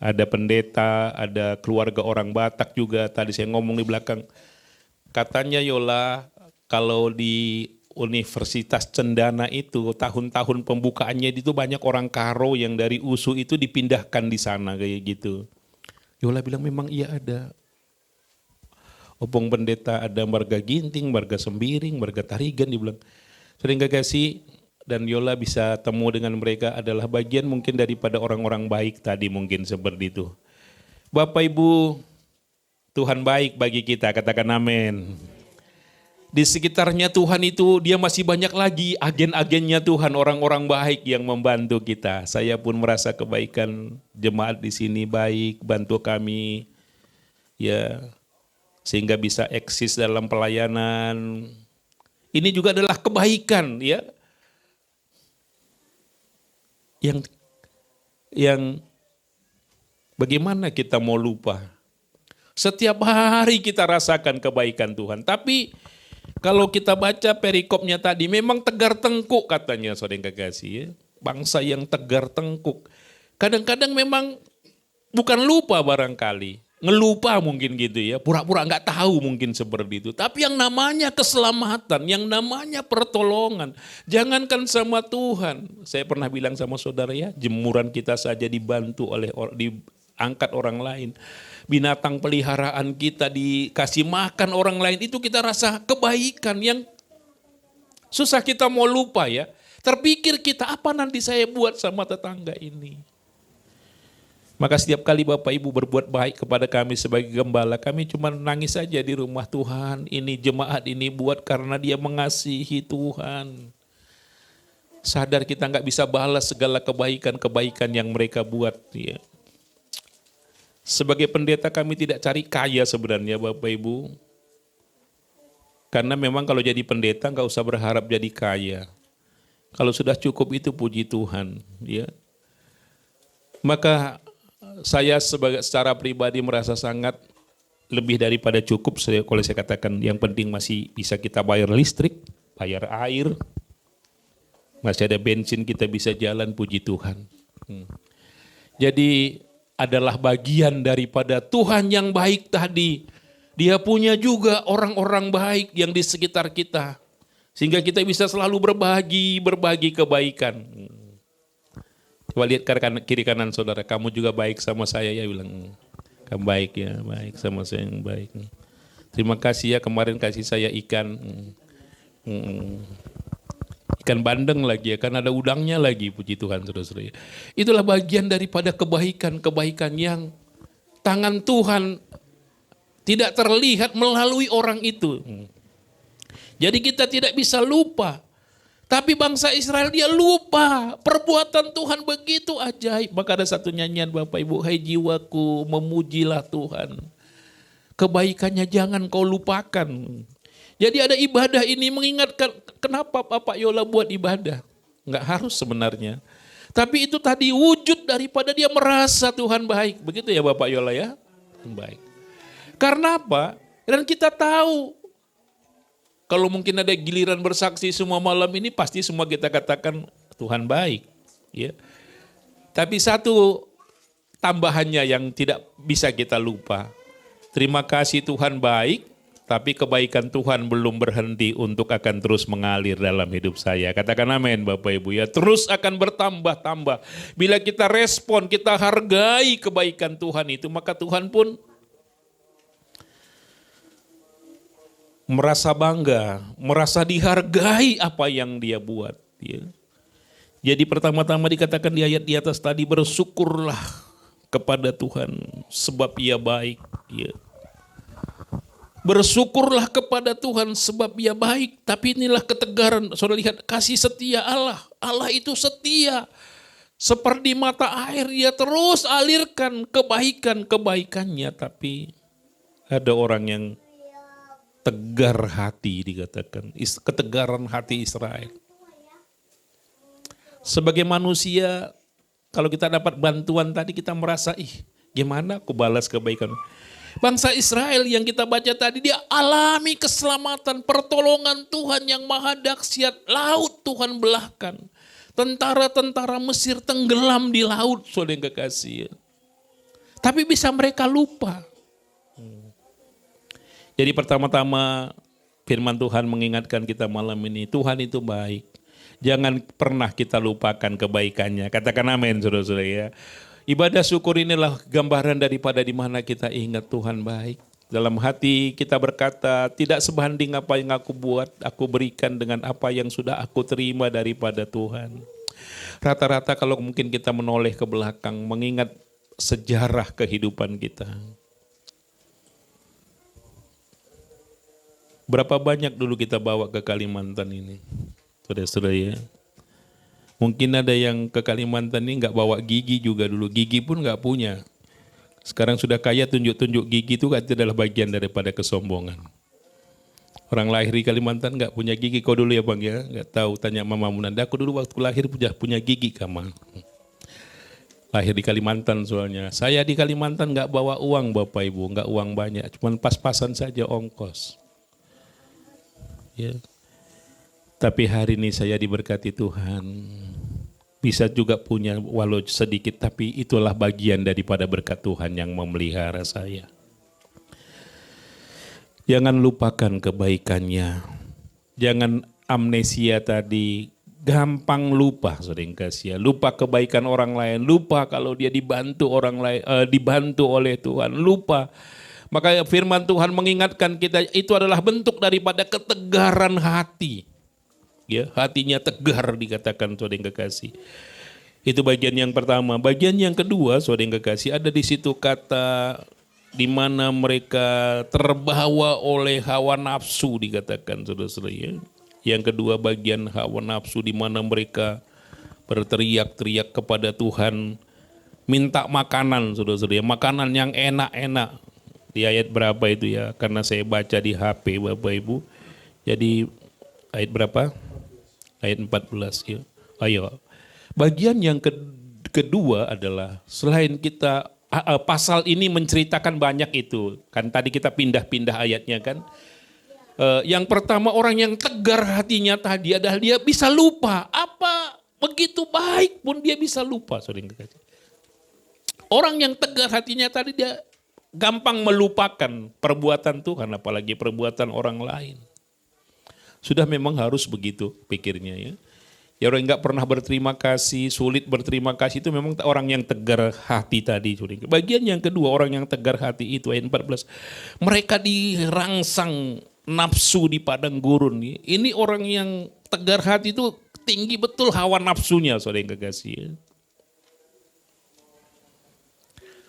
Ada pendeta, ada keluarga orang Batak juga. Tadi saya ngomong di belakang. Katanya Yola, kalau di Universitas Cendana itu tahun-tahun pembukaannya itu banyak orang Karo yang dari USU itu dipindahkan di sana kayak gitu. Yola bilang memang iya ada. Opong pendeta ada Marga Ginting, Marga Sembiring, Marga Tarigan, dibilang. Sering gak kasih dan Yola bisa temu dengan mereka adalah bagian mungkin daripada orang-orang baik tadi mungkin seperti itu. Bapak Ibu, Tuhan baik bagi kita, katakan amin. Di sekitarnya Tuhan itu dia masih banyak lagi agen-agennya Tuhan, orang-orang baik yang membantu kita. Saya pun merasa kebaikan jemaat di sini baik, bantu kami ya sehingga bisa eksis dalam pelayanan. Ini juga adalah kebaikan ya. Yang bagaimana kita mau lupa? Setiap hari kita rasakan kebaikan Tuhan, tapi kalau kita baca perikopnya tadi, memang tegar tengkuk katanya saudara yang kekasih ya. Bangsa yang tegar tengkuk. Kadang-kadang memang bukan lupa barangkali. Ngelupa mungkin gitu ya. Pura-pura gak tahu mungkin seperti itu. Tapi yang namanya keselamatan, yang namanya pertolongan. Jangankan sama Tuhan. Saya pernah bilang sama saudara ya, jemuran kita saja dibantu oleh diangkat orang lain. Binatang peliharaan kita dikasih makan orang lain, itu kita rasa kebaikan yang susah kita mau lupa ya. Terpikir kita apa nanti saya buat sama tetangga ini. Maka setiap kali Bapak Ibu berbuat baik kepada kami sebagai gembala, kami cuma nangis saja di rumah. Tuhan, ini jemaat ini buat karena dia mengasihi Tuhan. Sadar kita nggak bisa balas segala kebaikan-kebaikan yang mereka buat. Ya. Sebagai pendeta kami tidak cari kaya sebenarnya Bapak Ibu. Karena memang kalau jadi pendeta nggak usah berharap jadi kaya. Kalau sudah cukup itu puji Tuhan. Ya. Maka saya secara pribadi merasa sangat lebih daripada cukup. Kalau saya katakan yang penting masih bisa kita bayar listrik, bayar air. Masih ada bensin kita bisa jalan, puji Tuhan. Jadi adalah bagian daripada Tuhan yang baik tadi. Dia punya juga orang-orang baik yang di sekitar kita. Sehingga kita bisa selalu berbagi kebaikan. Coba lihat kiri kanan saudara, kamu juga baik sama saya ya, bilang. Kamu baik ya, baik sama saya yang baik. Terima kasih ya kemarin kasih saya ikan. Ikan bandeng lagi ya, kan ada udangnya lagi, puji Tuhan saudara-saudara. Itulah bagian daripada kebaikan-kebaikan yang tangan Tuhan tidak terlihat melalui orang itu. Jadi kita tidak bisa lupa. Tapi bangsa Israel dia lupa, perbuatan Tuhan begitu ajaib. Maka ada satu nyanyian Bapak Ibu, hai jiwaku memujilah Tuhan. Kebaikannya jangan kau lupakan. Jadi ada ibadah ini mengingatkan kenapa Bapak Yola buat ibadah. Enggak harus sebenarnya. Tapi itu tadi wujud daripada dia merasa Tuhan baik. Begitu ya Bapak Yola ya? Baik. Karena apa? Dan kita tahu. Kalau mungkin ada giliran bersaksi semua malam ini pasti semua kita katakan Tuhan baik. Ya. Tapi satu tambahannya yang tidak bisa kita lupa. Terima kasih Tuhan baik. Tapi kebaikan Tuhan belum berhenti untuk akan terus mengalir dalam hidup saya. Katakan amin Bapak Ibu ya. Terus akan bertambah-tambah. Bila kita respon, kita hargai kebaikan Tuhan itu, maka Tuhan pun merasa bangga, merasa dihargai apa yang dia buat. Ya. Jadi pertama-tama dikatakan di ayat di atas tadi, bersyukurlah kepada Tuhan sebab ia baik. Ya. Bersyukurlah kepada Tuhan sebab dia baik. Tapi inilah ketegaran. Saudara lihat kasih setia Allah. Allah itu setia. Seperti mata air dia terus alirkan kebaikan-kebaikannya. Tapi ada orang yang tegar hati dikatakan. Ketegaran hati Israel. Sebagai manusia kalau kita dapat bantuan tadi kita merasa gimana aku balas kebaikan. Bangsa Israel yang kita baca tadi dia alami keselamatan, pertolongan Tuhan yang maha dahsyat. Laut Tuhan belahkan. Tentara-tentara Mesir tenggelam di laut, saudara yang kekasih. Tapi bisa mereka lupa. Jadi pertama-tama firman Tuhan mengingatkan kita malam ini, Tuhan itu baik. Jangan pernah kita lupakan kebaikannya. Katakan amin saudara-saudara ya. Ibadah syukur inilah gambaran daripada di mana kita ingat Tuhan baik. Dalam hati kita berkata, tidak sebanding apa yang aku buat, aku berikan dengan apa yang sudah aku terima daripada Tuhan. Rata-rata kalau mungkin kita menoleh ke belakang, mengingat sejarah kehidupan kita. Berapa banyak dulu kita bawa ke Kalimantan ini, saudara-saudara ya. Mungkin ada yang ke Kalimantan ini nggak bawa gigi juga dulu, gigi pun nggak punya. Sekarang sudah kaya tunjuk-tunjuk gigi itu adalah bagian daripada kesombongan. Orang lahir di Kalimantan nggak punya gigi, kau dulu ya bang ya, nggak tahu tanya Mama Munanda. Aku dulu waktu lahir punya gigi kamu. Lahir di Kalimantan soalnya. Saya di Kalimantan nggak bawa uang Bapak Ibu, nggak uang banyak, cuma pas-pasan saja ongkos. Ya. Tapi hari ini saya diberkati Tuhan, bisa juga punya walau sedikit, tapi itulah bagian daripada berkat Tuhan yang memelihara saya. Jangan lupakan kebaikannya, jangan amnesia tadi, gampang lupa sering kasih, lupa kebaikan orang lain, lupa kalau dia dibantu orang lain, dibantu oleh Tuhan, lupa. Maka firman Tuhan mengingatkan kita itu adalah bentuk daripada ketegaran hati. Ya, hatinya tegar dikatakan saudara yang kekasih. Itu bagian yang pertama. Bagian yang kedua saudara yang kekasih ada di situ kata di mana mereka terbawa oleh hawa nafsu dikatakan saudara-saudara ya. Yang kedua bagian hawa nafsu di mana mereka berteriak-teriak kepada Tuhan, minta makanan, saudara-saudara, makanan yang enak-enak. Di ayat berapa itu ya? Karena saya baca di HP Bapak Ibu. Jadi ayat berapa? Ayat 14 ya. Ayo. Bagian yang kedua adalah selain kita pasal ini menceritakan banyak itu. Kan tadi kita pindah-pindah ayatnya kan. Yang pertama orang yang tegar hatinya tadi adalah dia bisa lupa. Apa begitu baik pun dia bisa lupa. Orang yang tegar hatinya tadi dia gampang melupakan perbuatan Tuhan apalagi perbuatan orang lain. Sudah memang harus begitu pikirnya ya. Ya orang yang gak pernah berterima kasih, sulit berterima kasih itu memang orang yang tegar hati tadi. Bagian yang kedua orang yang tegar hati itu ayat 14. Mereka dirangsang nafsu di padang gurun. Ini orang yang tegar hati itu tinggi betul hawa nafsunya, saudara yang kekasih.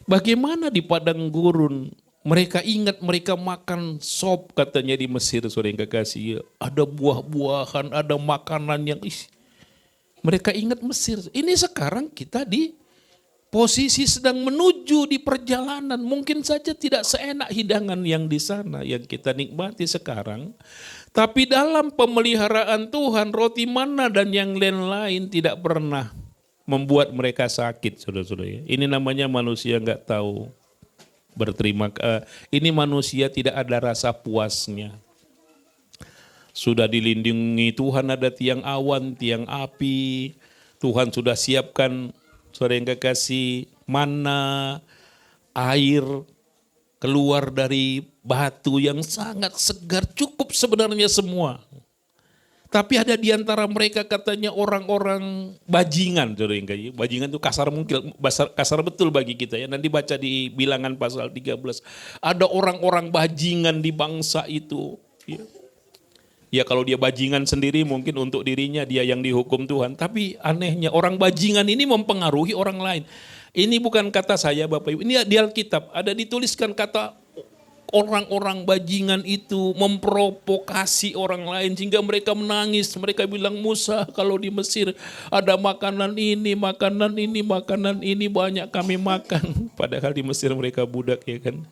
Bagaimana di padang gurun mereka ingat mereka makan sop katanya di Mesir, saudara yang kekasih. Ada buah-buahan, ada makanan yang mereka ingat Mesir. Ini sekarang kita di posisi sedang menuju di perjalanan. Mungkin saja tidak seenak hidangan yang di sana yang kita nikmati sekarang. Tapi dalam pemeliharaan Tuhan, roti mana dan yang lain-lain tidak pernah membuat mereka sakit, saudara-saudara. Ini namanya manusia nggak tahu berterima kasih. Ini manusia tidak ada rasa puasnya. Sudah dilindungi Tuhan, ada tiang awan, tiang api. Tuhan sudah siapkan, saudara yang kekasih, mana, air keluar dari batu yang sangat segar, cukup sebenarnya semua. Tapi ada di antara mereka katanya orang-orang bajingan, saudara yang kekasih. Bajingan itu kasar betul bagi kita ya. Nanti baca di Bilangan pasal 13. Ada orang-orang bajingan di bangsa itu. Ya kalau dia bajingan sendiri mungkin untuk dirinya dia yang dihukum Tuhan. Tapi anehnya orang bajingan ini mempengaruhi orang lain. Ini bukan kata saya Bapak Ibu. Ini di Alkitab ada dituliskan kata orang-orang bajingan itu memprovokasi orang lain. Sehingga mereka menangis. Mereka bilang Musa kalau di Mesir ada makanan ini, makanan ini, makanan ini banyak kami makan. Padahal di Mesir mereka budak ya kan.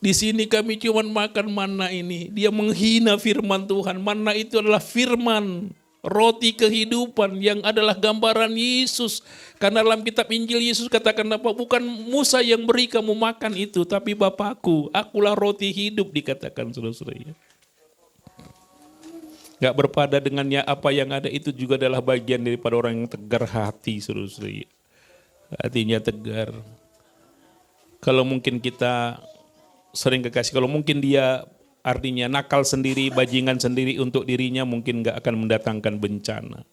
Di sini kami cuma makan manna ini. Dia menghina firman Tuhan. Manna itu adalah firman, roti kehidupan yang adalah gambaran Yesus. Karena dalam kitab Injil Yesus katakan apa? Bukan Musa yang beri kamu makan itu, tapi Bapakku. Akulah roti hidup dikatakan saudara-saudara. Gak berpada dengannya apa yang ada itu juga adalah bagian daripada orang yang tegar hati saudara-saudara. Hatinya tegar. Kalau mungkin kita sering kekasih, kalau mungkin dia artinya nakal sendiri, bajingan sendiri untuk dirinya mungkin gak akan mendatangkan bencana.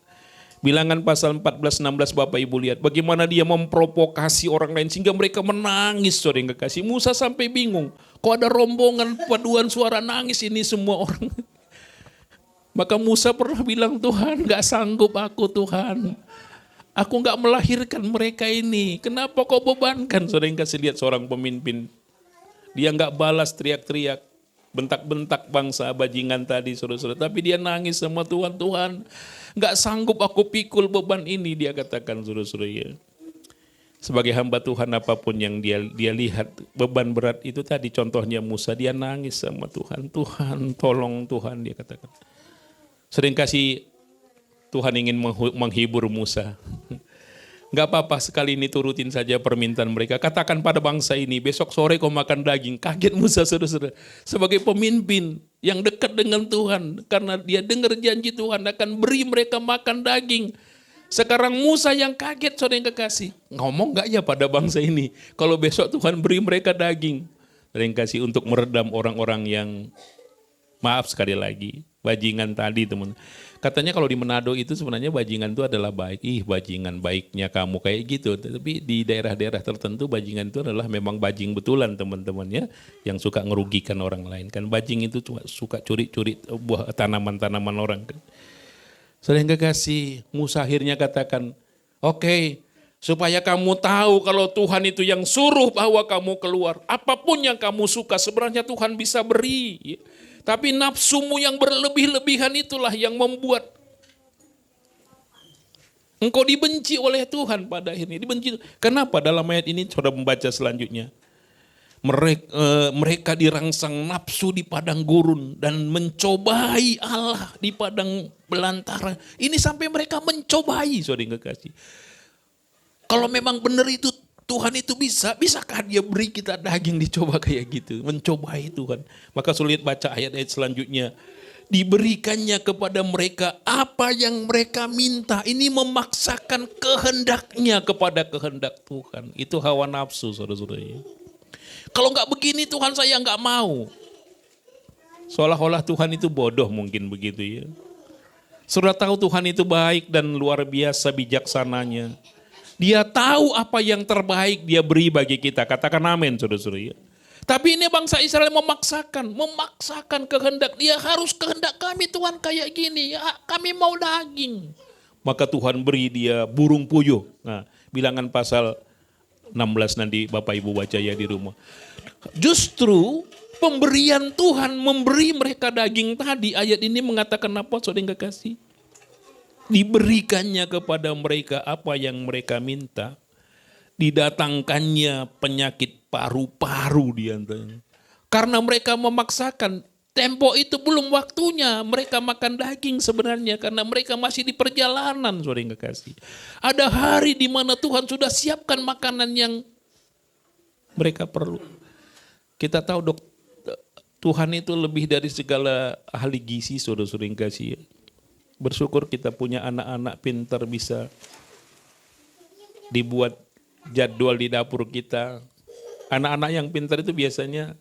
Bilangan pasal 14-16 Bapak Ibu lihat bagaimana dia memprovokasi orang lain sehingga mereka menangis, saudara yang kekasih. Musa sampai bingung, kok ada rombongan paduan suara nangis ini semua orang. Maka Musa pernah bilang, Tuhan gak sanggup aku Tuhan. Aku gak melahirkan mereka ini. Kenapa kau bebankan? Saudara yang kasih lihat seorang pemimpin. Dia nggak balas teriak-teriak, bentak-bentak bangsa bajingan tadi saudara-saudara. Tapi dia nangis sama Tuhan, Tuhan nggak sanggup aku pikul beban ini dia katakan saudara-saudara ya. Sebagai hamba Tuhan apapun yang dia lihat beban berat itu tadi contohnya Musa, dia nangis sama Tuhan. Tuhan tolong Tuhan dia katakan. Sering kasih Tuhan ingin menghibur Musa. Gak apa-apa sekali ini turutin saja permintaan mereka. Katakan pada bangsa ini besok sore kau makan daging. Kaget Musa saudara-saudara. Sebagai pemimpin yang dekat dengan Tuhan. Karena dia dengar janji Tuhan akan beri mereka makan daging. Sekarang Musa yang kaget saudara yang kekasih. Ngomong gak ya pada bangsa ini. Kalau besok Tuhan beri mereka daging. Saudara yang kasih untuk meredam orang-orang yang maaf sekali lagi. Bajingan tadi teman. Katanya kalau di Manado itu sebenarnya bajingan itu adalah baik. Bajingan baiknya kamu kayak gitu. Tapi di daerah-daerah tertentu bajingan itu adalah memang bajing betulan teman-teman ya. Yang suka ngerugikan orang lain. Kan bajing itu cuma suka curi-curi buah tanaman-tanaman orang. Kan. Saudara yang kekasih, Musa akhirnya katakan, oke, supaya kamu tahu kalau Tuhan itu yang suruh bahwa kamu keluar. Apapun yang kamu suka sebenarnya Tuhan bisa beri. Tapi nafsumu yang berlebih-lebihan itulah yang membuat engkau dibenci oleh Tuhan pada akhirnya. Dibenci. Kenapa? Dalam ayat ini saudara membaca selanjutnya. Mereka dirangsang nafsu di padang gurun dan mencobai Allah di padang belantara. Ini sampai mereka mencobai, saudara yang kekasih. Kalau memang benar itu Tuhan itu bisakah dia beri kita daging dicoba kayak gitu, mencobai Tuhan. Maka sulit baca ayat-ayat selanjutnya. Diberikannya kepada mereka apa yang mereka minta. Ini memaksakan kehendaknya kepada kehendak Tuhan. Itu hawa nafsu, saudara-saudara. Kalau nggak begini Tuhan saya nggak mau. Seolah-olah Tuhan itu bodoh mungkin begitu ya. Saudara tahu Tuhan itu baik dan luar biasa bijaksananya. Dia tahu apa yang terbaik dia beri bagi kita. Katakan amin saudara-saudara ya. Tapi ini bangsa Israel memaksakan kehendak. Dia harus kehendak kami Tuhan kayak gini. Ya, kami mau daging. Maka Tuhan beri dia burung puyuh. Nah, bilangan pasal 16 nanti Bapak Ibu baca ya di rumah. Justru pemberian Tuhan memberi mereka daging tadi. Ayat ini mengatakan apa saudara yang kekasih? Diberikannya kepada mereka apa yang mereka minta. Didatangkannya penyakit paru-paru di antaranya. Karena mereka memaksakan. Tempo itu belum waktunya mereka makan daging sebenarnya karena mereka masih di perjalanan, saudara yang kekasih. Ada hari di mana Tuhan sudah siapkan makanan yang mereka perlu. Kita tahu Tuhan itu lebih dari segala ahli gizi, saudara-saudara yang kekasih. Bersyukur kita punya anak-anak pintar bisa dibuat jadwal di dapur kita. Anak-anak yang pintar itu biasanya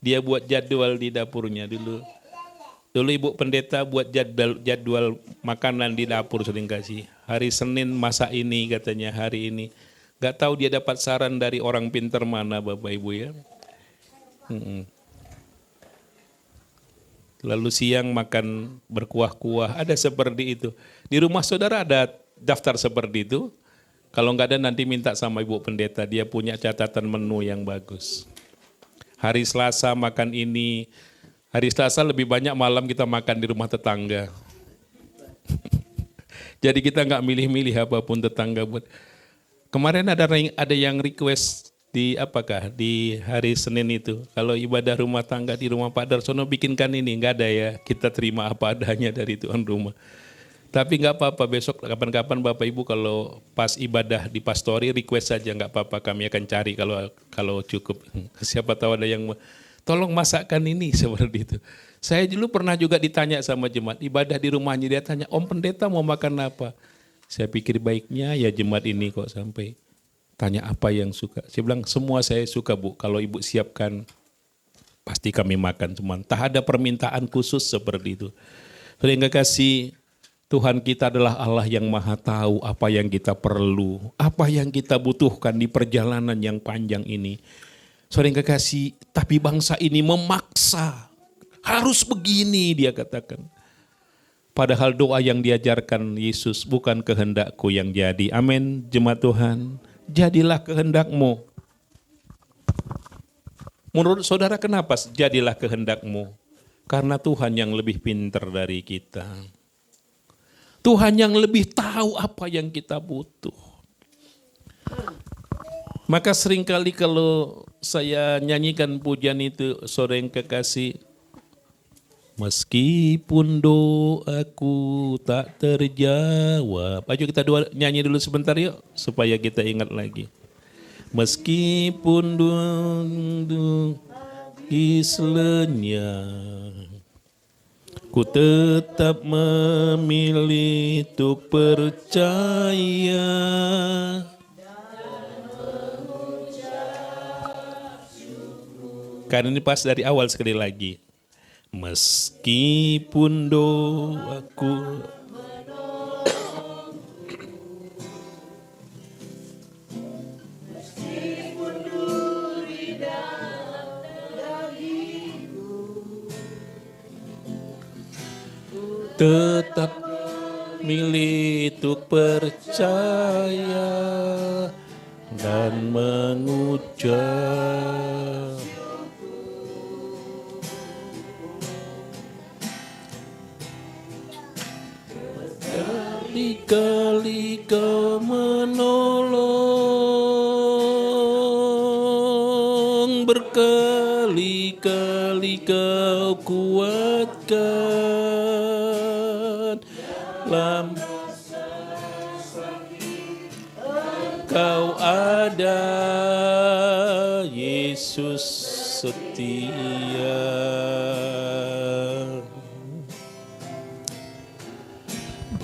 dia buat jadwal di dapurnya dulu. Dulu Ibu Pendeta buat jadwal makanan di dapur sering kasih. Hari Senin masak ini katanya hari ini. Gak tahu dia dapat saran dari orang pintar mana Bapak Ibu ya. Lalu siang makan berkuah-kuah. Ada seperti itu. Di rumah saudara ada daftar seperti itu. Kalau nggak ada nanti minta sama Ibu Pendeta. Dia punya catatan menu yang bagus. Hari Selasa makan ini, hari Selasa lebih banyak malam kita makan di rumah tetangga. Jadi kita nggak milih-milih apapun tetangga buat. Kemarin ada yang request di hari Senin itu. Kalau ibadah rumah tangga di rumah Pak Darsono bikinkan ini, nggak ada ya. Kita terima apa adanya dari tuan rumah. Tapi nggak apa-apa, besok kapan-kapan Bapak Ibu kalau pas ibadah di pastori request saja, nggak apa-apa, kami akan cari kalau cukup. Siapa tahu ada yang tolong masakkan ini seperti itu. Saya dulu pernah juga ditanya sama jemaat, ibadah di rumahnya dia tanya, Om Pendeta mau makan apa? Saya pikir baiknya ya jemaat ini kok sampai tanya apa yang suka. Saya bilang semua saya suka Bu, kalau Ibu siapkan pasti kami makan, cuman tak ada permintaan khusus seperti itu. Sehingga kasih Tuhan kita adalah Allah yang maha tahu apa yang kita perlu, apa yang kita butuhkan di perjalanan yang panjang ini. Saudara yang kekasih, tapi bangsa ini memaksa, harus begini dia katakan. Padahal doa yang diajarkan Yesus, bukan kehendakku yang jadi. Amin, jemaat Tuhan, jadilah kehendakmu. Menurut saudara kenapa jadilah kehendakmu? Karena Tuhan yang lebih pintar dari kita. Tuhan yang lebih tahu apa yang kita butuh. Maka seringkali kalau saya nyanyikan pujian itu, saudara yang kekasih, meskipun doaku tak terjawab. Ayo kita nyanyi dulu sebentar yuk, supaya kita ingat lagi. Meskipun doaku islenyap, ku tetap memilih untuk percaya. Karena ini pas dari awal sekali lagi. Meskipun doaku tetap milih untuk percaya dan mengucap menolong, berkali-kali kau kuatkan. Kau ada, Yesus setia.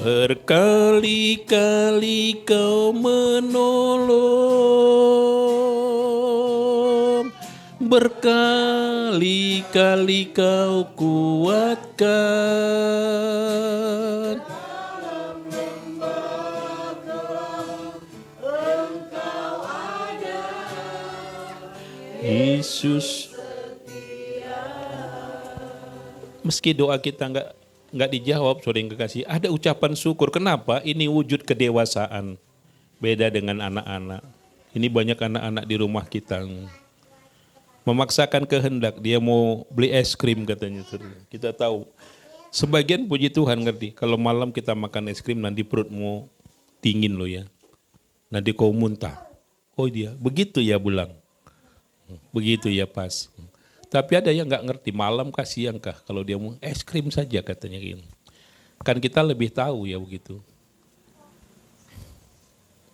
Berkali-kali kau menolong, berkali-kali kau kuatkan. Yesus. Meski doa kita nggak dijawab, saudara yang kekasih, ada ucapan syukur. Kenapa? Ini wujud kedewasaan. Beda dengan anak-anak. Ini banyak anak-anak di rumah kita memaksakan kehendak. Dia mau beli es krim katanya. Kita tahu. Sebagian puji Tuhan ngerti. Kalau malam kita makan es krim nanti perutmu dingin loh ya. Nanti kau muntah. Oh dia begitu ya Bulang. Begitu ya pas. Tapi ada yang nggak ngerti, malam kasihan kah kalau dia mau es krim saja katanya gitu. Kan kita lebih tahu ya begitu.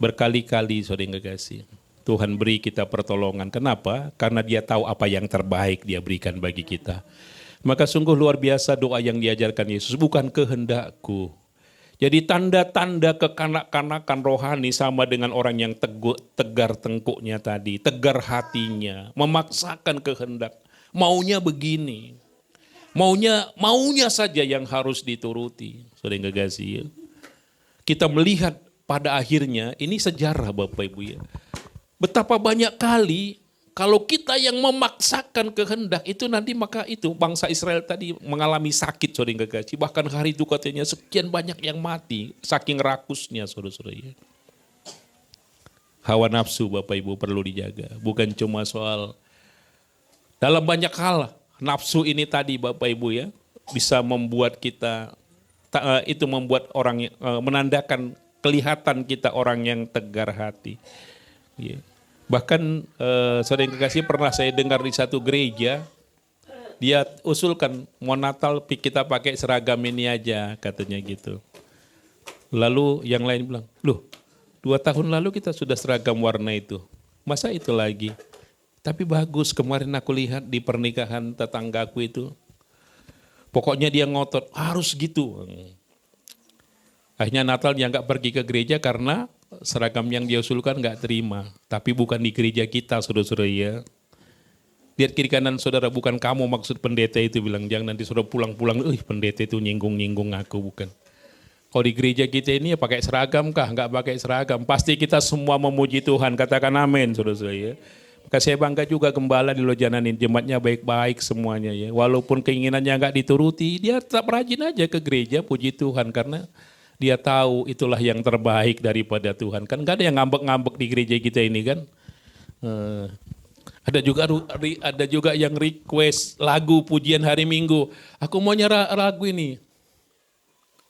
Berkali-kali saudara yang kekasih, Tuhan beri kita pertolongan. Kenapa? Karena dia tahu apa yang terbaik dia berikan bagi kita. Maka sungguh luar biasa doa yang diajarkan Yesus, bukan kehendakku. Jadi tanda-tanda kekanak-kanakan rohani sama dengan orang yang tegar tengkuknya tadi, tegar hatinya, memaksakan kehendak. Maunya begini, maunya saja yang harus dituruti. Saudara yang kekasih ya. Kita melihat pada akhirnya, ini sejarah Bapak Ibu ya. Betapa banyak kali kalau kita yang memaksakan kehendak itu nanti maka itu bangsa Israel tadi mengalami sakit saudara yang kekasih. Bahkan hari itu katanya sekian banyak yang mati saking rakusnya saudara-saudara ya. Hawa nafsu Bapak Ibu perlu dijaga. Bukan cuma soal dalam banyak hal nafsu ini tadi Bapak Ibu ya bisa membuat kita itu membuat orang menandakan kelihatan kita orang yang tegar hati. Ya. Bahkan saudara yang kekasih pernah saya dengar di satu gereja dia usulkan mau Natal kita pakai seragam ini aja katanya gitu. Lalu yang lain bilang, loh 2 tahun lalu kita sudah seragam warna itu, masa itu lagi? Tapi bagus, kemarin aku lihat di pernikahan tetanggaku itu, pokoknya dia ngotot, harus gitu. Akhirnya Natal dia nggak pergi ke gereja karena seragam yang dia usulkan nggak terima. Tapi bukan di gereja kita, saudara-saudara ya. Lihat kiri kanan saudara, bukan kamu maksud pendeta itu bilang, jangan nanti saudara pulang-pulang, pendeta itu nyinggung-nyinggung aku, bukan. Kalau di gereja kita ini ya pakai seragam kah? Nggak pakai seragam. Pasti kita semua memuji Tuhan, katakan amin, saudara-saudara ya. Maka saya bangga juga gembala di Lojananin, jemaatnya baik-baik semuanya ya. Walaupun keinginannya nggak dituruti, dia tetap rajin aja ke gereja, puji Tuhan. Karena dia tahu itulah yang terbaik daripada Tuhan. Kan nggak ada yang ngambek-ngambek di gereja kita ini kan. Ada juga yang request lagu pujian hari Minggu. Aku mau nyerah lagu ini.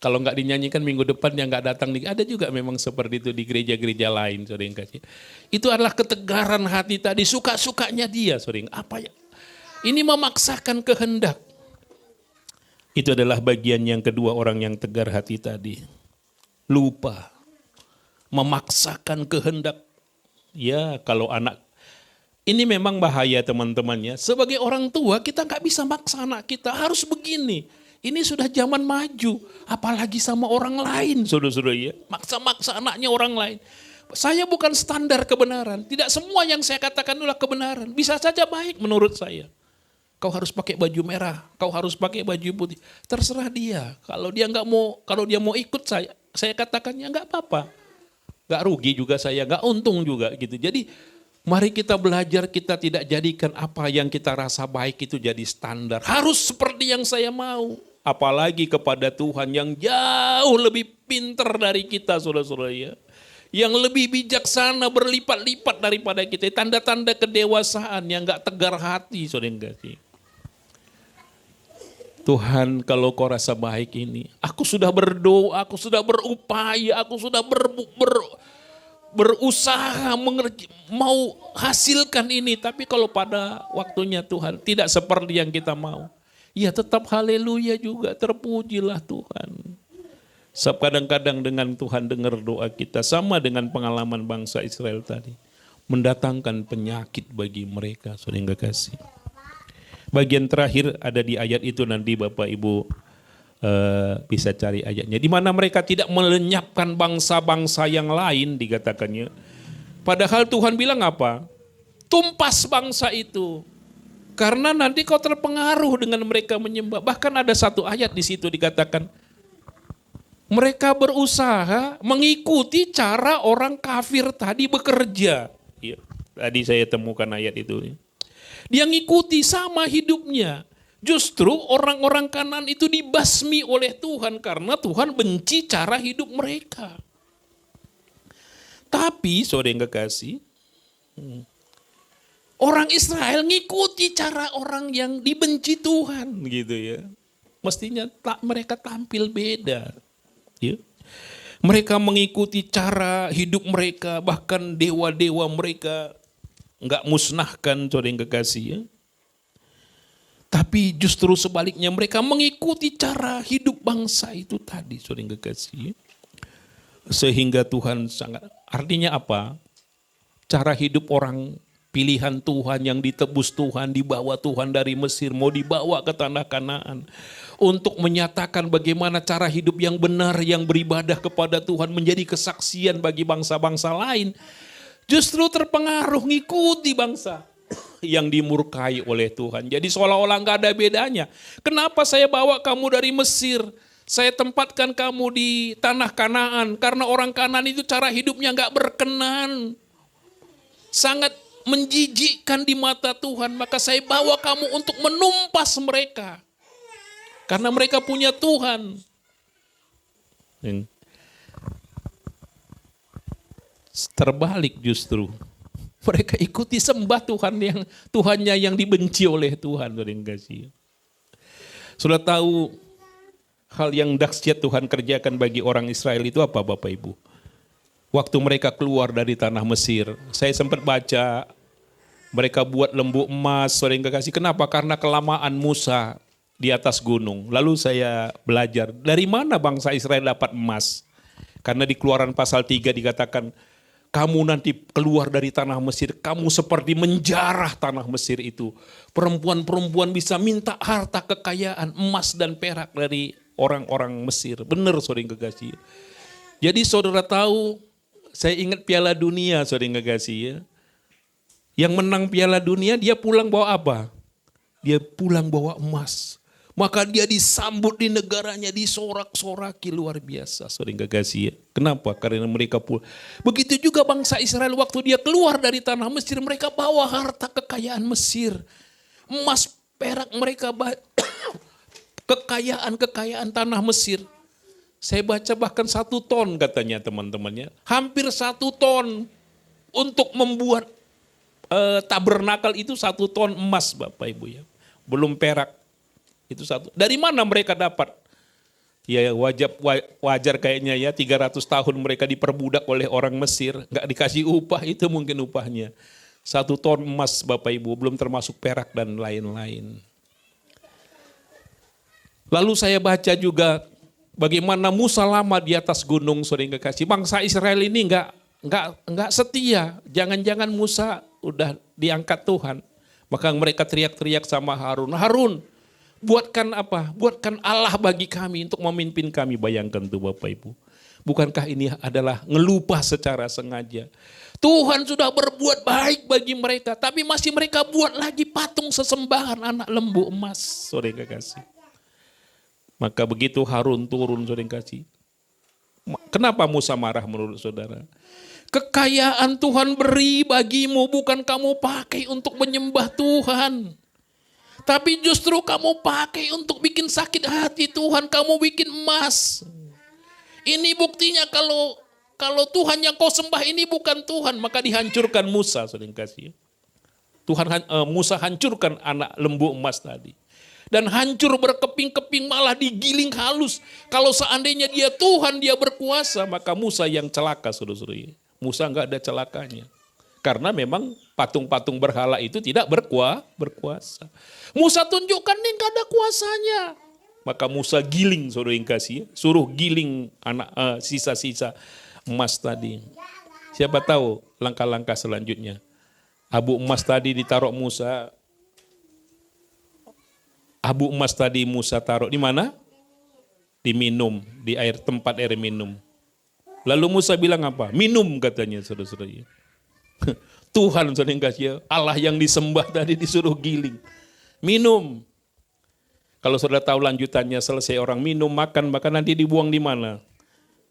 Kalau nggak dinyanyikan minggu depan yang nggak datang, ada juga memang seperti itu di gereja-gereja lain, saudara yang kasih. Itu adalah ketegaran hati tadi, suka-sukanya dia, saudara. Apa ya? Ini memaksakan kehendak. Itu adalah bagian yang kedua orang yang tegar hati tadi. Lupa, memaksakan kehendak. Ya kalau anak, ini memang bahaya teman-temannya. Sebagai orang tua kita nggak bisa maksa anak kita harus begini. Ini sudah zaman maju, apalagi sama orang lain, saudara-saudara ya. Maksa-maksa anaknya orang lain. Saya bukan standar kebenaran, tidak semua yang saya katakan adalah kebenaran. Bisa saja baik menurut saya. Kau harus pakai baju merah, kau harus pakai baju putih. Terserah dia. Kalau dia nggak mau, kalau dia mau ikut saya katakannya nggak apa-apa. Nggak rugi juga saya, nggak untung juga gitu. Jadi mari kita belajar, kita tidak jadikan apa yang kita rasa baik itu jadi standar. Harus seperti yang saya mau. Apalagi kepada Tuhan yang jauh lebih pintar dari kita, saudara-saudara ya. Yang lebih bijaksana berlipat-lipat daripada kita. Tanda-tanda kedewasaan yang gak tegar hati, saudara yang kasih. Tuhan kalau kau rasa baik ini, aku sudah berdoa, aku sudah berupaya, aku sudah berusaha mau hasilkan ini, tapi kalau pada waktunya Tuhan tidak seperti yang kita mau, ya tetap haleluya juga, terpujilah Tuhan. Sebab kadang-kadang dengan Tuhan dengar doa kita, sama dengan pengalaman bangsa Israel tadi, mendatangkan penyakit bagi mereka, saudara kasih. Bagian terakhir ada di ayat itu, nanti Bapak Ibu bisa cari ayatnya, di mana mereka tidak melenyapkan bangsa-bangsa yang lain, dikatakannya. Padahal Tuhan bilang apa? Tumpas bangsa itu, karena nanti kau terpengaruh dengan mereka menyembah. Bahkan ada satu ayat di situ dikatakan, mereka berusaha mengikuti cara orang kafir tadi bekerja. Ya, tadi saya temukan ayat itu. Dia ngikuti sama hidupnya. Justru orang-orang Kanaan itu dibasmi oleh Tuhan karena Tuhan benci cara hidup mereka. Tapi saudara yang kekasih, orang Israel ngikuti cara orang yang dibenci Tuhan gitu ya. Mestinya mereka tampil beda. Ya. Mereka mengikuti cara hidup mereka, bahkan dewa-dewa mereka enggak musnahkan, saudara yang kekasih ya. Tapi justru sebaliknya mereka mengikuti cara hidup bangsa itu tadi, saudara yang kekasih. Sehingga Tuhan sangat, artinya apa? Cara hidup orang pilihan Tuhan yang ditebus Tuhan, dibawa Tuhan dari Mesir, mau dibawa ke tanah Kanaan. Untuk menyatakan bagaimana cara hidup yang benar, yang beribadah kepada Tuhan menjadi kesaksian bagi bangsa-bangsa lain. Justru terpengaruh ngikuti bangsa yang dimurkai oleh Tuhan. Jadi seolah-olah gak ada bedanya. Kenapa saya bawa kamu dari Mesir? Saya tempatkan kamu di tanah Kanaan. Karena orang Kanaan itu cara hidupnya gak berkenan. Sangat menjijikkan di mata Tuhan. Maka saya bawa kamu untuk menumpas mereka. Karena mereka punya Tuhan. Terbalik justru. Mereka ikuti sembah Tuhannya yang dibenci oleh Tuhan. Sudah tahu hal yang dahsyat Tuhan kerjakan bagi orang Israel itu apa Bapak Ibu? Waktu mereka keluar dari tanah Mesir, saya sempat baca mereka buat lembu emas, saudara yang kekasih. Kenapa? Karena kelamaan Musa di atas gunung. Lalu saya belajar dari mana bangsa Israel dapat emas. Karena di Keluaran pasal 3 dikatakan, kamu nanti keluar dari tanah Mesir, kamu seperti menjarah tanah Mesir itu. Perempuan-perempuan bisa minta harta kekayaan, emas dan perak dari orang-orang Mesir. Benar saudara yang kekasih. Jadi saudara tahu, saya ingat Piala Dunia saudara yang kekasih ya. Yang menang Piala Dunia dia pulang bawa apa? Dia pulang bawa emas. Maka dia disambut di negaranya, disorak-soraki luar biasa. Sering kekasih ya. Kenapa? Karena mereka begitu juga bangsa Israel waktu dia keluar dari tanah Mesir, mereka bawa harta kekayaan Mesir. Emas, perak mereka, kekayaan tanah Mesir. Saya baca bahkan 1 ton katanya teman-temannya. Hampir 1 ton untuk membuat tabernakel itu 1 ton emas Bapak Ibu ya. Belum perak. Itu satu. Dari mana mereka dapat? Ya wajar kayaknya ya 300 tahun mereka diperbudak oleh orang Mesir. Gak dikasih upah, itu mungkin upahnya. 1 ton emas Bapak Ibu, belum termasuk perak dan lain-lain. Lalu saya baca juga bagaimana Musa lama di atas gunung, saudara yang kekasih. Bangsa Israel ini enggak setia. Jangan-jangan Musa udah diangkat Tuhan. Maka mereka teriak-teriak sama Harun. Harun, buatkan apa? Buatkan Allah bagi kami untuk memimpin kami. Bayangkan tuh Bapak Ibu. Bukankah ini adalah ngelupa secara sengaja? Tuhan sudah berbuat baik bagi mereka. Tapi masih mereka buat lagi patung sesembahan anak lembu emas. Saudara yang kekasih. Maka begitu Harun turun, saudara yang kasih. Kenapa Musa marah menurut saudara? Kekayaan Tuhan beri bagimu, bukan kamu pakai untuk menyembah Tuhan. Tapi justru kamu pakai untuk bikin sakit hati Tuhan, kamu bikin emas. Ini buktinya kalau Tuhan yang kau sembah ini bukan Tuhan, maka dihancurkan Musa, saudara yang kasih. Musa hancurkan anak lembu emas tadi. Dan hancur berkeping-keping, malah digiling halus. Kalau seandainya dia Tuhan, dia berkuasa, maka Musa yang celaka, saudara-saudara. Musa nggak ada celakanya. Karena memang patung-patung berhala itu tidak berkuasa. Musa tunjukkan nih nggak ada kuasanya. Maka Musa giling, saudara yang kasih, suruh giling sisa-sisa emas tadi. Siapa tahu langkah-langkah selanjutnya. Abu emas tadi ditaruh Musa. Abu emas tadi Musa taruh di mana? Diminum, di tempat air minum. Lalu Musa bilang apa? Minum katanya saudara-saudara. Tuhan saudara yang kasih, Allah yang disembah tadi disuruh giling. Minum. Kalau saudara tahu lanjutannya, selesai orang minum, makan, maka nanti dibuang di mana?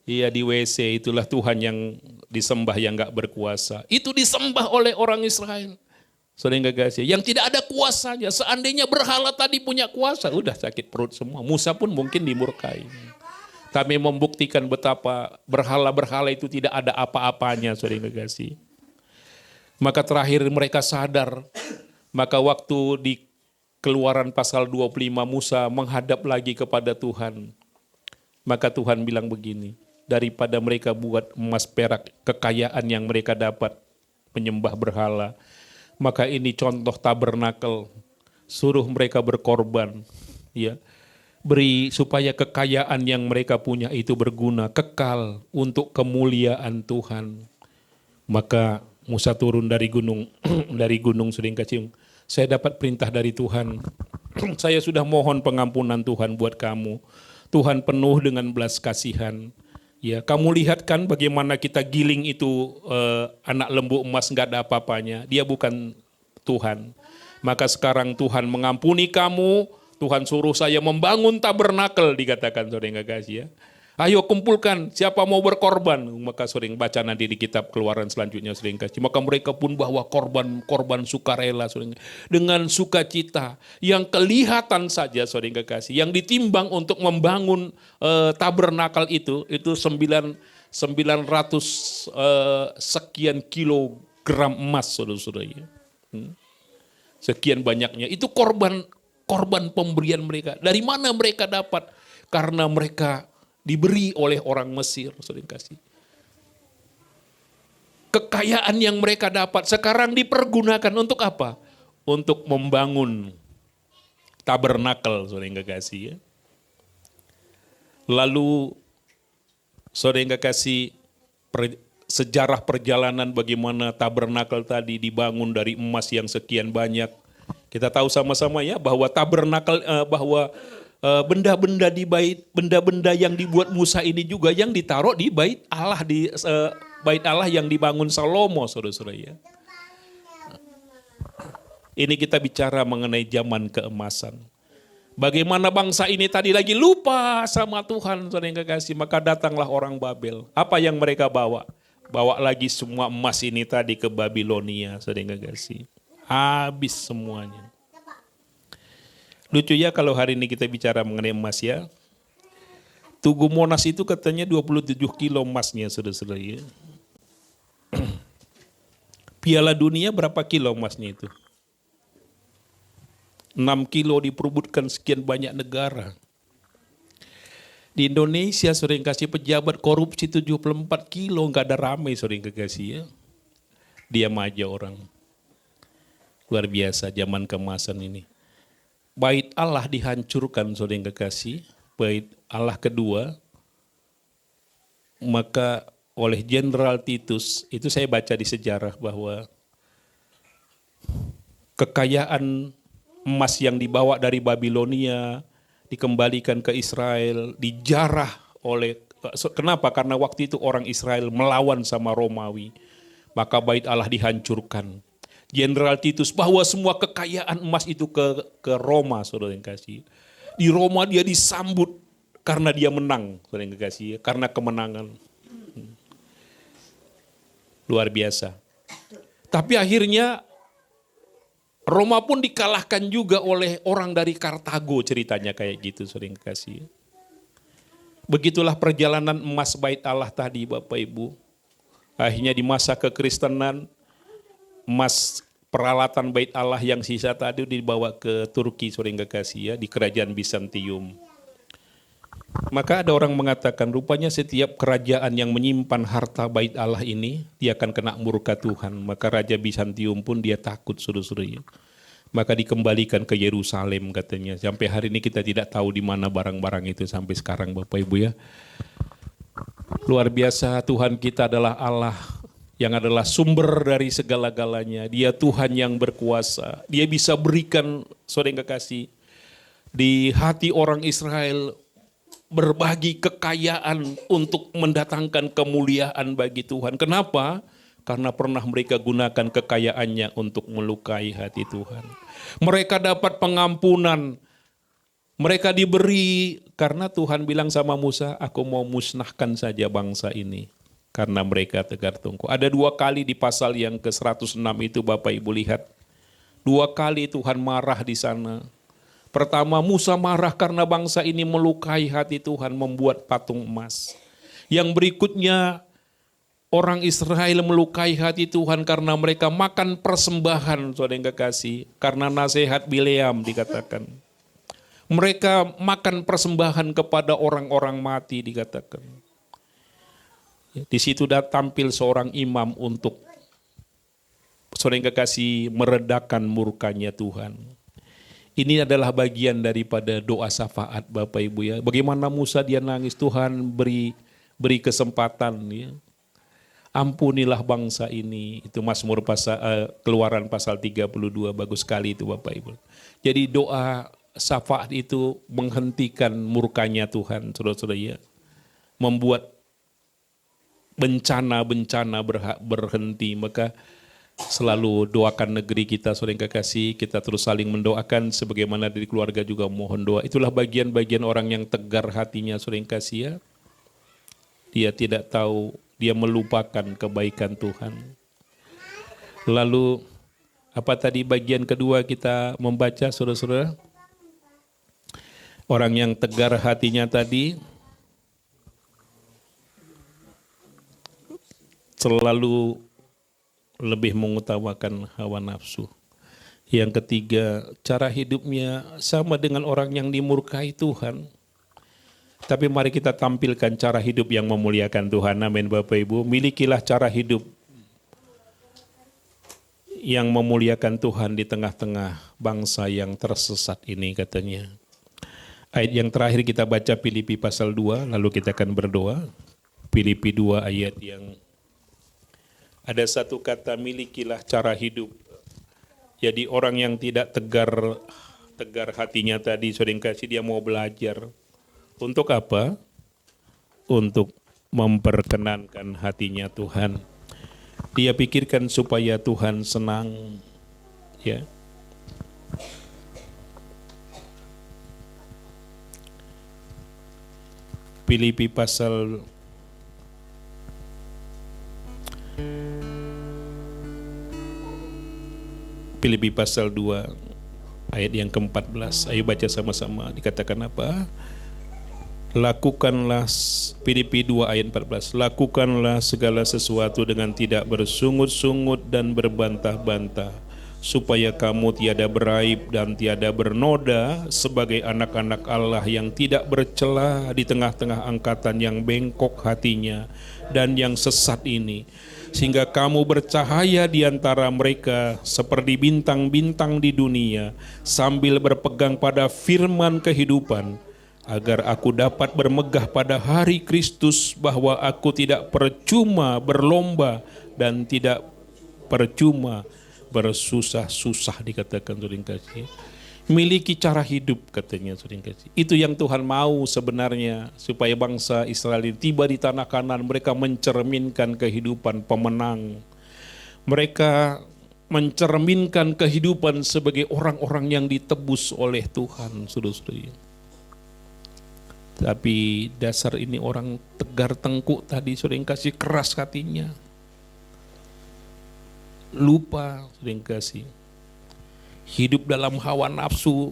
Iya, di WC. Itulah Tuhan yang disembah yang gak berkuasa. Itu disembah oleh orang Israel. Saudara yang kasih, yang tidak ada kuasanya. Seandainya berhala tadi punya kuasa, udah sakit perut semua. Musa pun mungkin dimurkai. Kami membuktikan betapa berhala-berhala itu tidak ada apa-apanya, saudara yang kasih. Maka terakhir mereka sadar, maka waktu di Keluaran pasal 25 Musa menghadap lagi kepada Tuhan. Maka Tuhan bilang begini, daripada mereka buat emas perak kekayaan yang mereka dapat menyembah berhala, maka ini contoh tabernakel, suruh mereka berkorban, ya. Beri supaya kekayaan yang mereka punya itu berguna, kekal untuk kemuliaan Tuhan. Maka Musa turun dari gunung, dari gunung Sering Kacung. Saya dapat perintah dari Tuhan. Saya sudah mohon pengampunan Tuhan buat kamu. Tuhan penuh dengan belas kasihan. Ya, kamu lihat kan bagaimana kita giling itu anak lembu emas nggak ada apa-apanya. Dia bukan Tuhan. Maka sekarang Tuhan mengampuni kamu. Tuhan suruh saya membangun tabernakel, dikatakan saudara yang kasih ya. Ayo kumpulkan siapa mau berkorban. Maka sering baca nanti di kitab Keluaran selanjutnya sering kasih. Maka mereka pun bawa korban sukarela sering, dengan sukacita yang kelihatan saja sering kasih. Yang ditimbang untuk membangun tabernakel itu 900 sekian kilogram emas saudara-saudara ya. Sekian banyaknya. Itu korban pemberian mereka. Dari mana mereka dapat? Karena mereka diberi oleh orang Mesir, sering kasih. Kekayaan yang mereka dapat sekarang dipergunakan untuk apa? Untuk membangun tabernakel, sering kasih ya. Lalu, sering kasih sejarah perjalanan bagaimana tabernakel tadi dibangun dari emas yang sekian banyak. Kita tahu sama-sama ya bahwa tabernakel, bahwa benda-benda di benda-benda yang dibuat Musa ini juga yang ditaruh di bait Allah, di bait Allah yang dibangun Salomo, saudara-saudara ya. Ini kita bicara mengenai zaman keemasan. Bagaimana bangsa ini tadi lagi lupa sama Tuhan, saudara yang kekasih, maka datanglah orang Babel. Apa yang mereka bawa? Bawa lagi semua emas ini tadi ke Babilonia, saudara yang kekasih. Habis semuanya. Lucu ya kalau hari ini kita bicara mengenai emas ya. Tugu Monas itu katanya 27 kilo emasnya saudara-saudara ya. Piala Dunia berapa kilo emasnya itu? 6 kilo diperebutkan sekian banyak negara. Di Indonesia sering kasih pejabat korupsi 74 kilo, nggak ada ramai sering kasih ya. Diam aja orang. Luar biasa zaman keemasan ini. Bait Allah dihancurkan saudara yang kekasih, bait Allah kedua, maka oleh Jenderal Titus, itu saya baca di sejarah bahwa kekayaan emas yang dibawa dari Babilonia, dikembalikan ke Israel, dijarah oleh, kenapa? Karena waktu itu orang Israel melawan sama Romawi, maka bait Allah dihancurkan. Jenderal Titus bahwa semua kekayaan emas itu ke Roma, saudara yang kasih. Di Roma dia disambut karena dia menang, saudara yang kasih, karena kemenangan. Luar biasa. Tapi akhirnya Roma pun dikalahkan juga oleh orang dari Kartago, ceritanya kayak gitu, saudara yang kasih. Begitulah perjalanan emas bait Allah tadi Bapak Ibu. Akhirnya di masa kekristenan, emas peralatan bait Allah yang sisa tadi dibawa ke Turki, saudara yang kekasih ya, di kerajaan Bizantium. Maka ada orang mengatakan rupanya setiap kerajaan yang menyimpan harta bait Allah ini dia akan kena murka Tuhan. Maka Raja Bizantium pun dia takut saudara-saudara. Maka dikembalikan ke Yerusalem katanya. Sampai hari ini kita tidak tahu di mana barang-barang itu sampai sekarang Bapak Ibu ya. Luar biasa, Tuhan kita adalah Allah yang adalah sumber dari segala-galanya. Dia Tuhan yang berkuasa. Dia bisa berikan, saudara yang kekasih, di hati orang Israel berbagi kekayaan untuk mendatangkan kemuliaan bagi Tuhan. Kenapa? Karena pernah mereka gunakan kekayaannya untuk melukai hati Tuhan. Mereka dapat pengampunan. Mereka diberi karena Tuhan bilang sama Musa, aku mau musnahkan saja bangsa ini. Karena mereka tegar tungku. Ada 2 kali di pasal yang ke-106 itu Bapak Ibu lihat. 2 kali Tuhan marah di sana. Pertama, Musa marah karena bangsa ini melukai hati Tuhan, membuat patung emas. Yang berikutnya, orang Israel melukai hati Tuhan karena mereka makan persembahan, saudara yang kekasih. Karena nasihat Bileam dikatakan. Mereka makan persembahan kepada orang-orang mati dikatakan. Di situ tampil seorang imam untuk, saudara yang kekasih, meredakan murkanya Tuhan. Ini adalah bagian daripada doa syafaat Bapak Ibu ya. Bagaimana Musa dia nangis, Tuhan beri kesempatan ya. Ampunilah bangsa ini. Itu Mazmur Keluaran pasal 32, bagus sekali itu Bapak Ibu. Jadi doa syafaat itu menghentikan murkanya Tuhan, saudara-saudara ya. Membuat bencana-bencana berhenti. Maka selalu doakan negeri kita, saudara yang kekasih, kita terus saling mendoakan sebagaimana dari keluarga juga mohon doa. Itulah bagian-bagian orang yang tegar hatinya, saudara yang kasih ya. Dia tidak tahu, dia melupakan kebaikan Tuhan. Lalu apa tadi bagian kedua kita membaca saudara-saudara? Orang yang tegar hatinya tadi selalu lebih mengutamakan hawa nafsu. Yang ketiga, cara hidupnya sama dengan orang yang dimurkai Tuhan. Tapi mari kita tampilkan cara hidup yang memuliakan Tuhan. Amin Bapak Ibu. Milikilah cara hidup yang memuliakan Tuhan di tengah-tengah bangsa yang tersesat ini katanya. Ayat yang terakhir kita baca Filipi pasal 2, lalu kita akan berdoa. Filipi 2 ayat yang ada satu kata, milikilah cara hidup. Jadi orang yang tidak tegar hatinya tadi, saudara yang kasih, dia mau belajar. Untuk apa? Untuk memperkenankan hatinya Tuhan. Dia pikirkan supaya Tuhan senang. Ya. Filipi pasal Filipi pasal 2 ayat yang ke-14. Ayo baca sama-sama. Dikatakan apa? Lakukanlah, Filipi 2 ayat 14. Lakukanlah segala sesuatu dengan tidak bersungut-sungut dan berbantah-bantah, supaya kamu tiada beraib dan tiada bernoda sebagai anak-anak Allah yang tidak bercela di tengah-tengah angkatan yang bengkok hatinya dan yang sesat ini. Sehingga kamu bercahaya di antara mereka seperti bintang-bintang di dunia, sambil berpegang pada firman kehidupan, agar aku dapat bermegah pada hari Kristus, bahwa aku tidak percuma berlomba dan tidak percuma bersusah-susah, dikatakan saudara yang kasih. Miliki cara hidup katanya saudara yang kasih. Itu yang Tuhan mau sebenarnya, supaya bangsa Israel tiba di tanah Kanaan, mereka mencerminkan kehidupan pemenang. Mereka mencerminkan kehidupan sebagai orang-orang yang ditebus oleh Tuhan, saudara-saudara. Tapi dasar ini orang tegar tengkuk tadi, saudara yang kasih, keras hatinya. Lupa, saudara yang kasih. Hidup dalam hawa nafsu.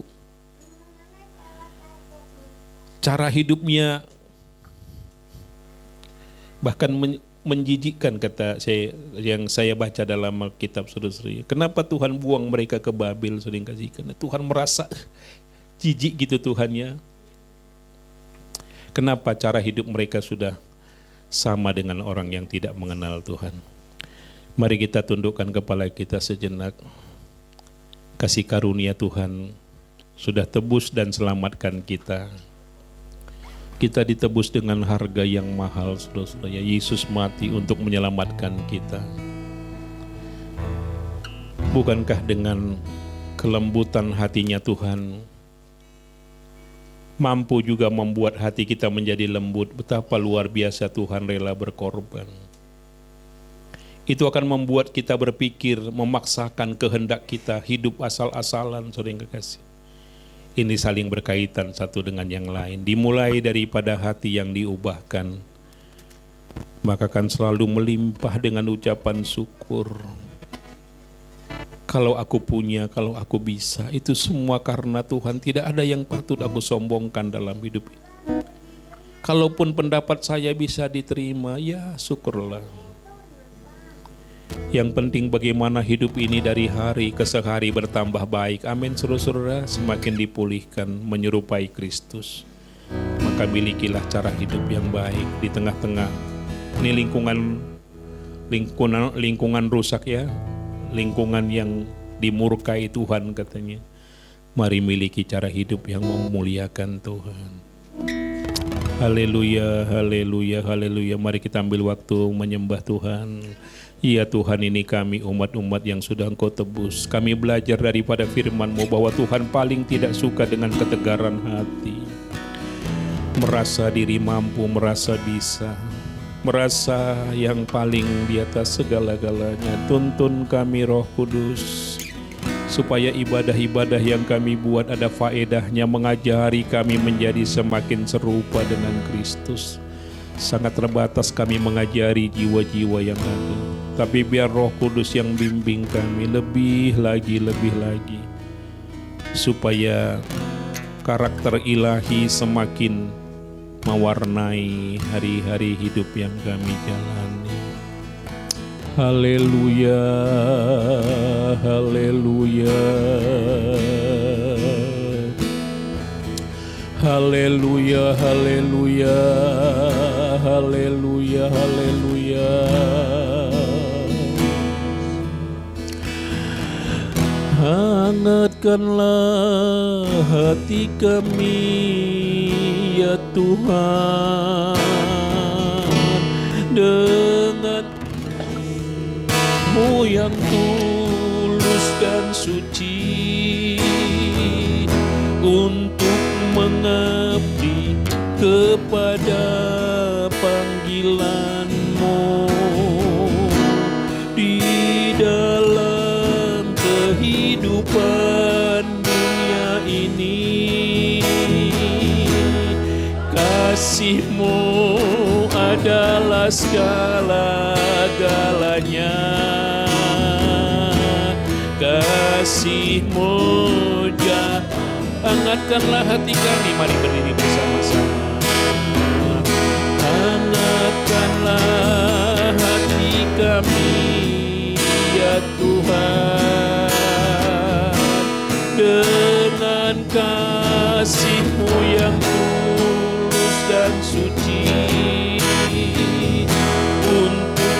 Cara hidupnya bahkan menjijikkan, kata saya yang saya baca dalam Alkitab, saudara-saudara. Kenapa Tuhan buang mereka ke Babel, saudara yang kasih? Karena Tuhan merasa jijik gitu Tuhannya. Kenapa? Cara hidup mereka sudah sama dengan orang yang tidak mengenal Tuhan. Mari kita tundukkan kepala kita sejenak. Kasih karunia Tuhan sudah tebus dan selamatkan kita. Kita ditebus dengan harga yang mahal, saudara-saudara. Yesus mati untuk menyelamatkan kita. Bukankah dengan kelembutan hatinya Tuhan mampu juga membuat hati kita menjadi lembut? Betapa luar biasa Tuhan rela berkorban. Itu akan membuat kita berpikir, memaksakan kehendak kita, hidup asal-asalan, saudara yang kekasih. Ini saling berkaitan satu dengan yang lain. Dimulai daripada hati yang diubahkan, maka akan selalu melimpah dengan ucapan syukur. Kalau aku punya, kalau aku bisa, itu semua karena Tuhan. Tidak ada yang patut aku sombongkan dalam hidup ini. Kalaupun pendapat saya bisa diterima, ya syukurlah. Yang penting bagaimana hidup ini dari hari ke hari bertambah baik. Amin, saudara-saudara, semakin dipulihkan menyerupai Kristus. Maka milikilah cara hidup yang baik di tengah-tengah ini lingkungan rusak ya. Lingkungan yang dimurkai Tuhan katanya. Mari miliki cara hidup yang memuliakan Tuhan. Haleluya, haleluya, haleluya. Mari kita ambil waktu menyembah Tuhan. Ya Tuhan, ini kami umat-umat yang sudah Engkau tebus. Kami belajar daripada firman-Mu bahwa Tuhan paling tidak suka dengan ketegaran hati. Merasa diri mampu, merasa bisa. Merasa yang paling di atas segala-galanya. Tuntun kami Roh Kudus, supaya ibadah-ibadah yang kami buat ada faedahnya, mengajari kami menjadi semakin serupa dengan Kristus. Sangat terbatas kami mengajari jiwa-jiwa yang ada, tapi biar Roh Kudus yang bimbing kami lebih lagi, supaya karakter ilahi semakin mewarnai hari-hari hidup yang kami jalani. Haleluya, haleluya, haleluya, haleluya, haleluya, haleluya. Hangatkanlah hati kami ya Tuhan, dengan-Mu yang tulus dan suci, untuk mengabdi kepada panggilan-Mu di dalam kehidupan dunia ini. Kasih-Mu adalah segala-galanya. Kasih-Mu hangatkanlah hati kami. Mari berdiri bersama-sama. Hangatkanlah hati kami ya Tuhan, dengan kasih-Mu yang tulus dan suci, untuk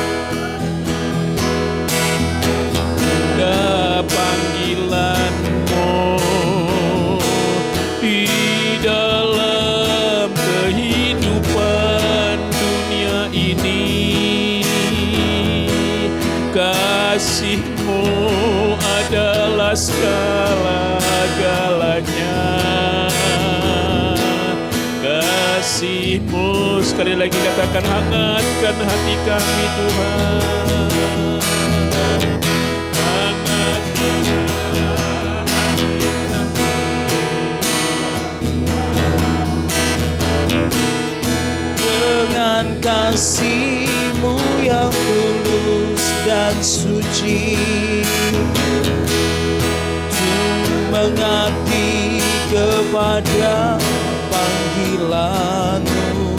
panggilan-Mu di dalam kehidupan dunia ini. Kasih-Mu adalah segala-galanya. Kasih-Mu, sekali lagi katakan, hangatkan hati kami Tuhan. Dengan kasih-Mu yang tulus dan suci, untuk mengabdi kepada panggilan-Mu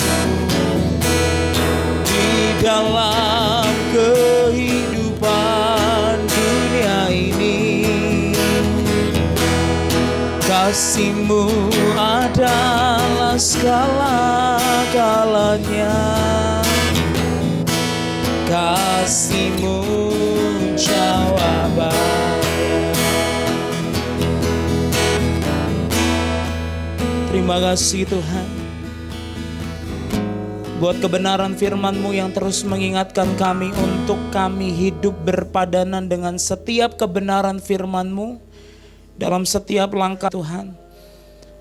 di dalam kehidupan dunia ini. Kasih-Mu adalah segala adanya kasih-Mu jawabannya. Terima kasih Tuhan buat kebenaran firman-Mu yang terus mengingatkan kami untuk kami hidup berpadanan dengan setiap kebenaran firman-Mu dalam setiap langkah Tuhan.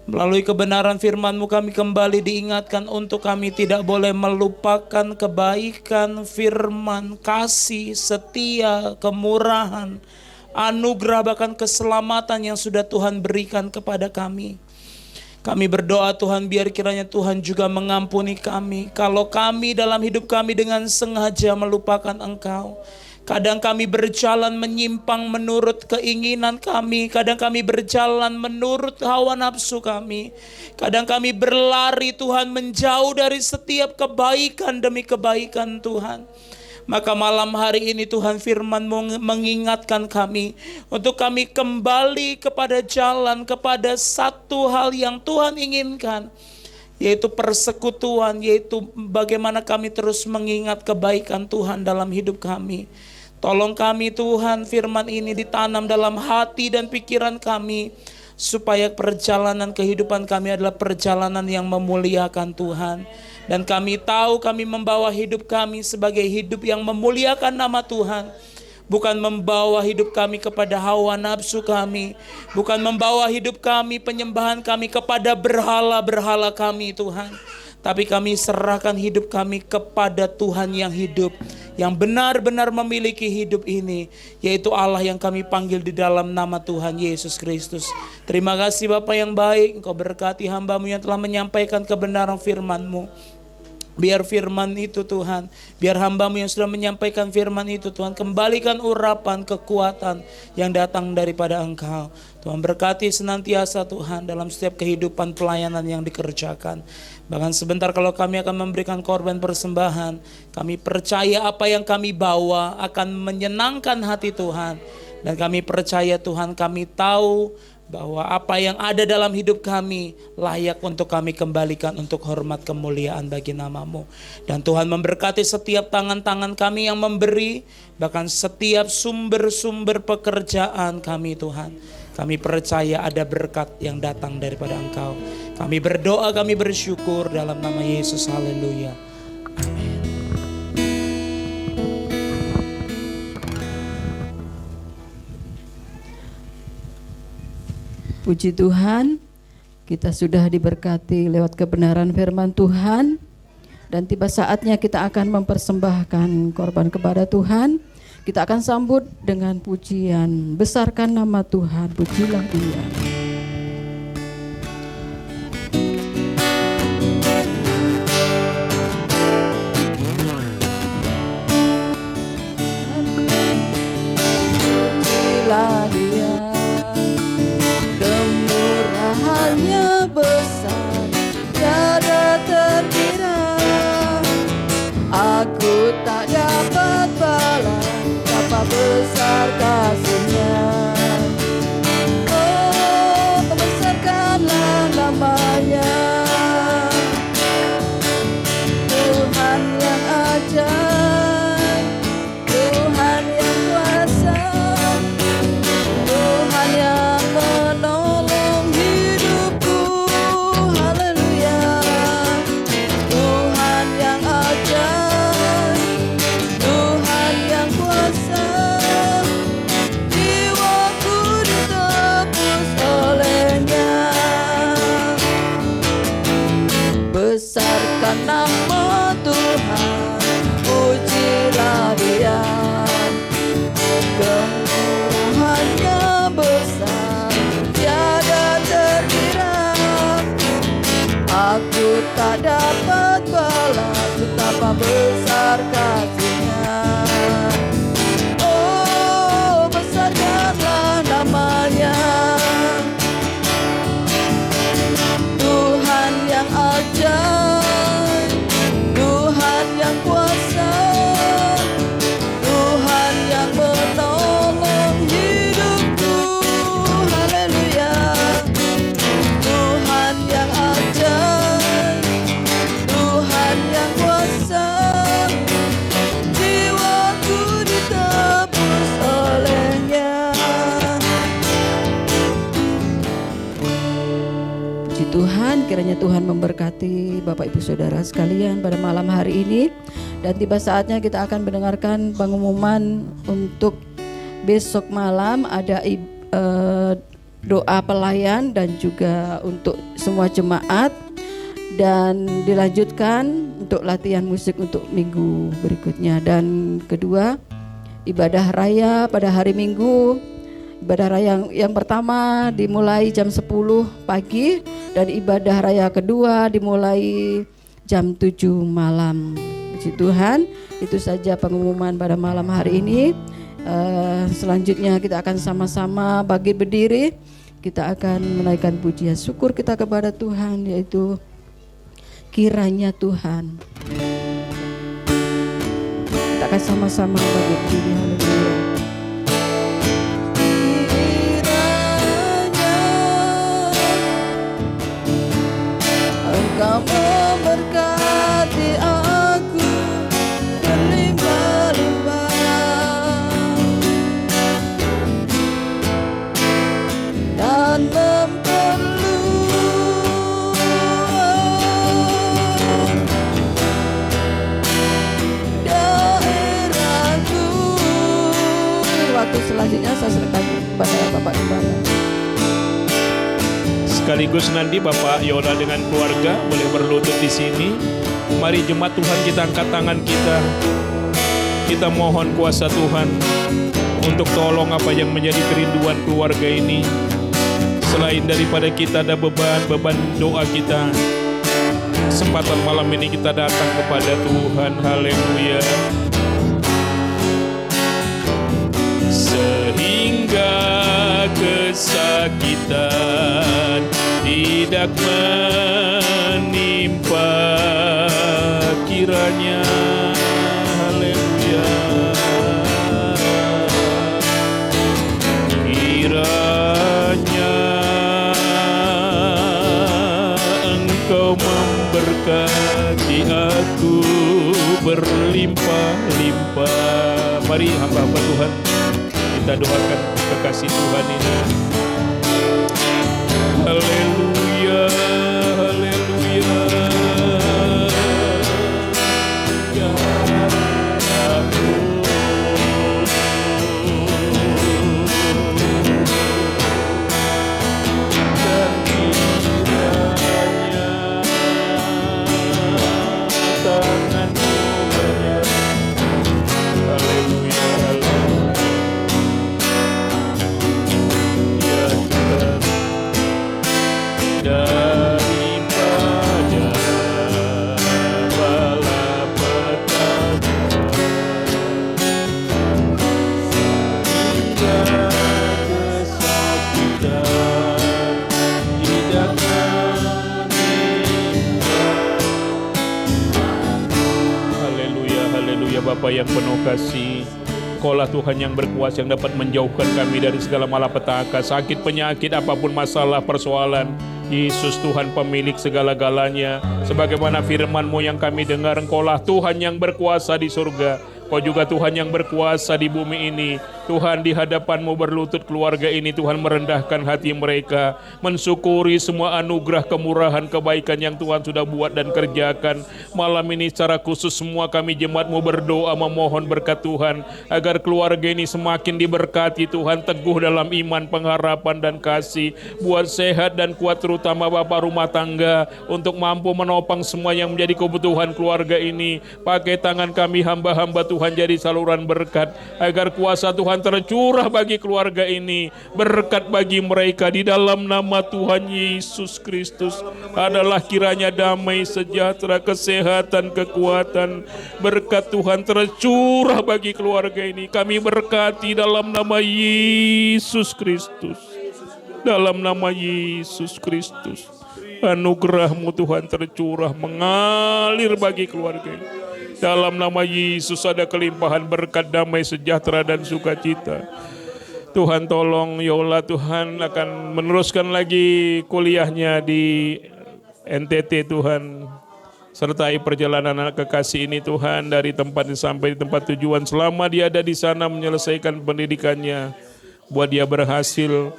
Melalui kebenaran firman-Mu kami kembali diingatkan untuk kami tidak boleh melupakan kebaikan, firman, kasih, setia, kemurahan, anugerah bahkan keselamatan yang sudah Tuhan berikan kepada kami. Kami berdoa Tuhan biar kiranya Tuhan juga mengampuni kami kalau kami dalam hidup kami dengan sengaja melupakan Engkau. Kadang kami berjalan menyimpang menurut keinginan kami. Kadang kami berjalan menurut hawa nafsu kami. Kadang kami berlari Tuhan menjauh dari setiap kebaikan demi kebaikan Tuhan. Maka malam hari ini Tuhan firman-Mu mengingatkan kami untuk kami kembali kepada jalan, kepada satu hal yang Tuhan inginkan, yaitu persekutuan, yaitu bagaimana kami terus mengingat kebaikan Tuhan dalam hidup kami. Tolong kami Tuhan, firman ini ditanam dalam hati dan pikiran kami, supaya perjalanan kehidupan kami adalah perjalanan yang memuliakan Tuhan. Dan kami tahu kami membawa hidup kami sebagai hidup yang memuliakan nama Tuhan. Bukan membawa hidup kami kepada hawa nafsu kami. Bukan membawa hidup kami, penyembahan kami kepada berhala-berhala kami Tuhan. Tapi kami serahkan hidup kami kepada Tuhan yang hidup, yang benar-benar memiliki hidup ini, yaitu Allah yang kami panggil di dalam nama Tuhan Yesus Kristus. Terima kasih Bapa yang baik, Engkau berkati hamba-Mu yang telah menyampaikan kebenaran firman-Mu. Biar firman itu Tuhan, biar hamba-Mu yang sudah menyampaikan firman itu Tuhan, kembalikan urapan kekuatan yang datang daripada Engkau. Tuhan berkati senantiasa Tuhan dalam setiap kehidupan pelayanan yang dikerjakan. Bahkan sebentar kalau kami akan memberikan korban persembahan, kami percaya apa yang kami bawa akan menyenangkan hati Tuhan. Dan kami percaya Tuhan, kami tahu bahwa apa yang ada dalam hidup kami layak untuk kami kembalikan untuk hormat kemuliaan bagi nama-Mu. Dan Tuhan memberkati setiap tangan-tangan kami yang memberi, bahkan setiap sumber-sumber pekerjaan kami Tuhan. Kami percaya ada berkat yang datang daripada Engkau. Kami berdoa, kami bersyukur dalam nama Yesus. Haleluya. Amin. Puji Tuhan, kita sudah diberkati lewat kebenaran firman Tuhan. Dan tiba saatnya kita akan mempersembahkan korban kepada Tuhan. Kita akan sambut dengan pujian, besarkan nama Tuhan, pujilah Dia. Pujilah Dia, kemurahannya besar, tiada terkira. Aku tak dapat balas betapa besar kasih-Nya. Oh, besarkanlah nama-Nya, Tuhan yang ajaib, Tuhan yang kuasa. Tuhan, kiranya Tuhan memberkati Bapak Ibu Saudara sekalian pada malam hari ini. Dan tiba saatnya kita akan mendengarkan pengumuman untuk besok malam. Ada doa pelayan dan juga untuk semua jemaat. Dan dilanjutkan untuk latihan musik untuk minggu berikutnya. Dan kedua, ibadah raya pada hari Minggu. Ibadah raya yang pertama dimulai jam 10 pagi dan ibadah raya kedua dimulai jam 7 malam. Puji Tuhan, itu saja pengumuman pada malam hari ini. Selanjutnya kita akan sama-sama bangkit berdiri. Kita akan menaikkan pujian syukur kita kepada Tuhan, yaitu kiranya Tuhan. Kita akan sama-sama bangkit berdiri. Haleluya. Engkau memberkati aku berlimpah-limpah dan memperluas daerahku. Waktu selanjutnya saya serahkan kepada Bapak Gembala. Sekaligus nanti Bapak Yola dengan keluarga boleh berlutut di sini. Mari jemaat Tuhan, kita angkat tangan kita. Kita mohon kuasa Tuhan untuk tolong apa yang menjadi kerinduan keluarga ini. Selain daripada kita ada beban doa kita, kesempatan malam ini kita datang kepada Tuhan. Haleluya. Sehingga kesakitan tidak menimpa kiranya. Haleluya. Kiranya Engkau memberkati aku berlimpah-limpah. Mari hamba-hamba Tuhan, kita doakan kekasih Tuhan ini. Haleluya, haleluya. Ya aku. Dan kiranya tanganmu menyertai. Haleluya, haleluya. Ya Tuhan, daripada malapetaka hingga kesakitan tidak menimpa. Haleluya, haleluya. Bapa yang penuh kasih, Engkaulah Tuhan yang berkuasa, yang dapat menjauhkan kami dari segala malapetaka, sakit, penyakit, apapun masalah, persoalan. Yesus Tuhan pemilik segala-galanya. Sebagaimana firman-Mu yang kami dengar, Engkaulah Tuhan yang berkuasa di surga. Kau juga Tuhan yang berkuasa di bumi ini. Tuhan, di hadapan-Mu berlutut keluarga ini, Tuhan merendahkan hati mereka, mensyukuri semua anugerah, kemurahan, kebaikan yang Tuhan sudah buat dan kerjakan. Malam ini secara khusus semua kami jemaat-Mu berdoa memohon berkat Tuhan, agar keluarga ini semakin diberkati Tuhan, teguh dalam iman, pengharapan dan kasih, buat sehat dan kuat terutama Bapak rumah tangga, untuk mampu menopang semua yang menjadi kebutuhan keluarga ini. Pakai tangan kami hamba-hamba Tuhan jadi saluran berkat, agar kuasa Tuhan tercurah bagi keluarga ini, berkat bagi mereka di dalam nama Tuhan Yesus Kristus. Adalah kiranya damai, sejahtera, kesehatan, kekuatan, berkat Tuhan tercurah bagi keluarga ini. Kami berkati dalam nama Yesus Kristus. Dalam nama Yesus Kristus, anugerah-Mu Tuhan tercurah, mengalir bagi keluarga ini. Dalam nama Yesus ada kelimpahan berkat, damai, sejahtera dan sukacita. Tuhan tolong Yola, Tuhan akan meneruskan lagi kuliahnya di NTT Tuhan. Sertai perjalanan anak kekasih ini Tuhan, dari tempat ini sampai di tempat tujuan. Selama dia ada di sana menyelesaikan pendidikannya, buat dia berhasil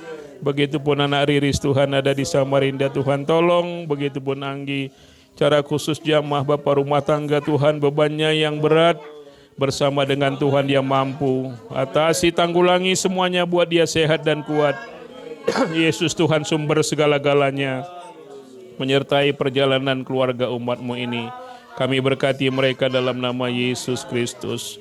Begitupun anak Riris Tuhan ada di Samarinda, Tuhan tolong. Begitupun Anggi, cara khusus jamaah Bapak rumah tangga Tuhan, bebannya yang berat, bersama dengan Tuhan yang mampu. Atasi, tanggulangi semuanya, buat dia sehat dan kuat. Yesus Tuhan sumber segala-galanya, menyertai perjalanan keluarga umat-Mu ini. Kami berkati mereka dalam nama Yesus Kristus.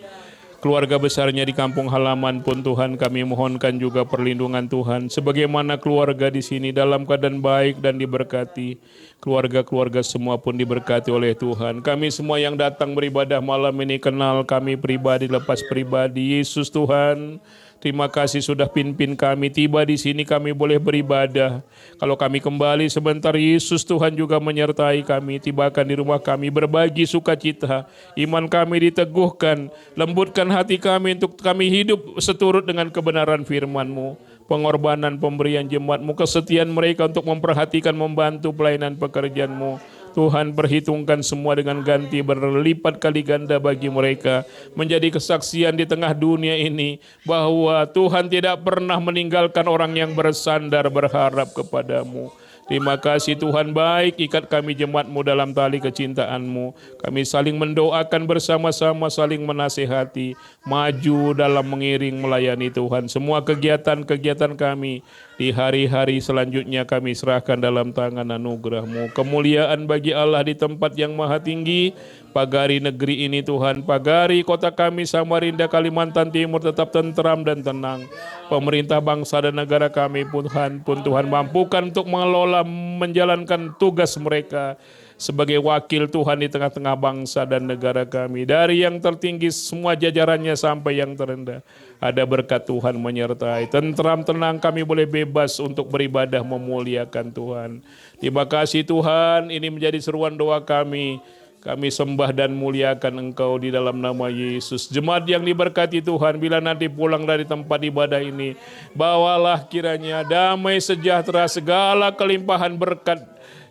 Keluarga besarnya di kampung halaman pun Tuhan kami mohonkan juga perlindungan Tuhan. Sebagaimana keluarga di sini dalam keadaan baik dan diberkati. Keluarga-keluarga semua pun diberkati oleh Tuhan. Kami semua yang datang beribadah malam ini kenal kami pribadi lepas pribadi. Yesus Tuhan, terima kasih sudah pimpin kami tiba di sini, kami boleh beribadah. Kalau kami kembali sebentar, Yesus Tuhan juga menyertai kami. Tibakan di rumah kami, berbagi sukacita. Iman kami diteguhkan, lembutkan hati kami untuk kami hidup seturut dengan kebenaran firman-Mu. Pengorbanan pemberian jemaat-Mu, kesetiaan mereka untuk memperhatikan, membantu pelayanan pekerjaan-Mu. Tuhan, perhitungkan semua dengan ganti berlipat kali ganda bagi mereka, menjadi kesaksian di tengah dunia ini bahwa Tuhan tidak pernah meninggalkan orang yang bersandar berharap kepadamu. Terima kasih Tuhan, baik ikat kami jemaat-Mu dalam tali kecintaan-Mu. Kami saling mendoakan bersama-sama, saling menasihati, maju dalam mengiring melayani Tuhan. Semua kegiatan-kegiatan kami di hari-hari selanjutnya kami serahkan dalam tangan anugerah-Mu. Kemuliaan bagi Allah di tempat yang maha tinggi. Pagari negeri ini Tuhan, pagari kota kami Samarinda, Kalimantan Timur tetap tentram dan tenang. Pemerintah bangsa dan negara kami pun Tuhan mampukan untuk mengelola, menjalankan tugas mereka sebagai wakil Tuhan di tengah-tengah bangsa dan negara kami. Dari yang tertinggi semua jajarannya sampai yang terendah. Ada berkat Tuhan menyertai. Tentram tenang kami boleh bebas untuk beribadah memuliakan Tuhan. Terima kasih Tuhan, ini menjadi seruan doa kami. Kami sembah dan muliakan Engkau di dalam nama Yesus. Jemaat yang diberkati Tuhan, bila nanti pulang dari tempat ibadah ini, bawalah kiranya damai sejahtera, segala kelimpahan berkat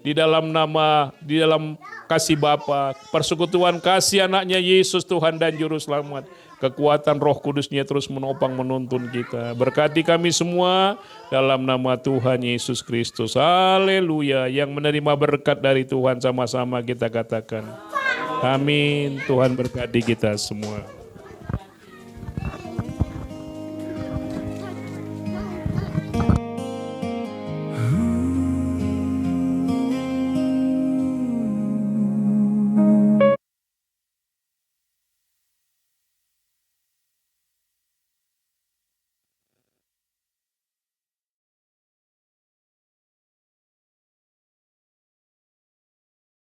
di dalam kasih Bapa, persekutuan kasih anaknya Yesus Tuhan dan Juru Selamat. Kekuatan Roh Kudusnya terus menopang menuntun kita. Berkati kami semua dalam nama Tuhan Yesus Kristus. Haleluya. Yang menerima berkat dari Tuhan sama-sama kita katakan. Amin. Tuhan berkati kita semua.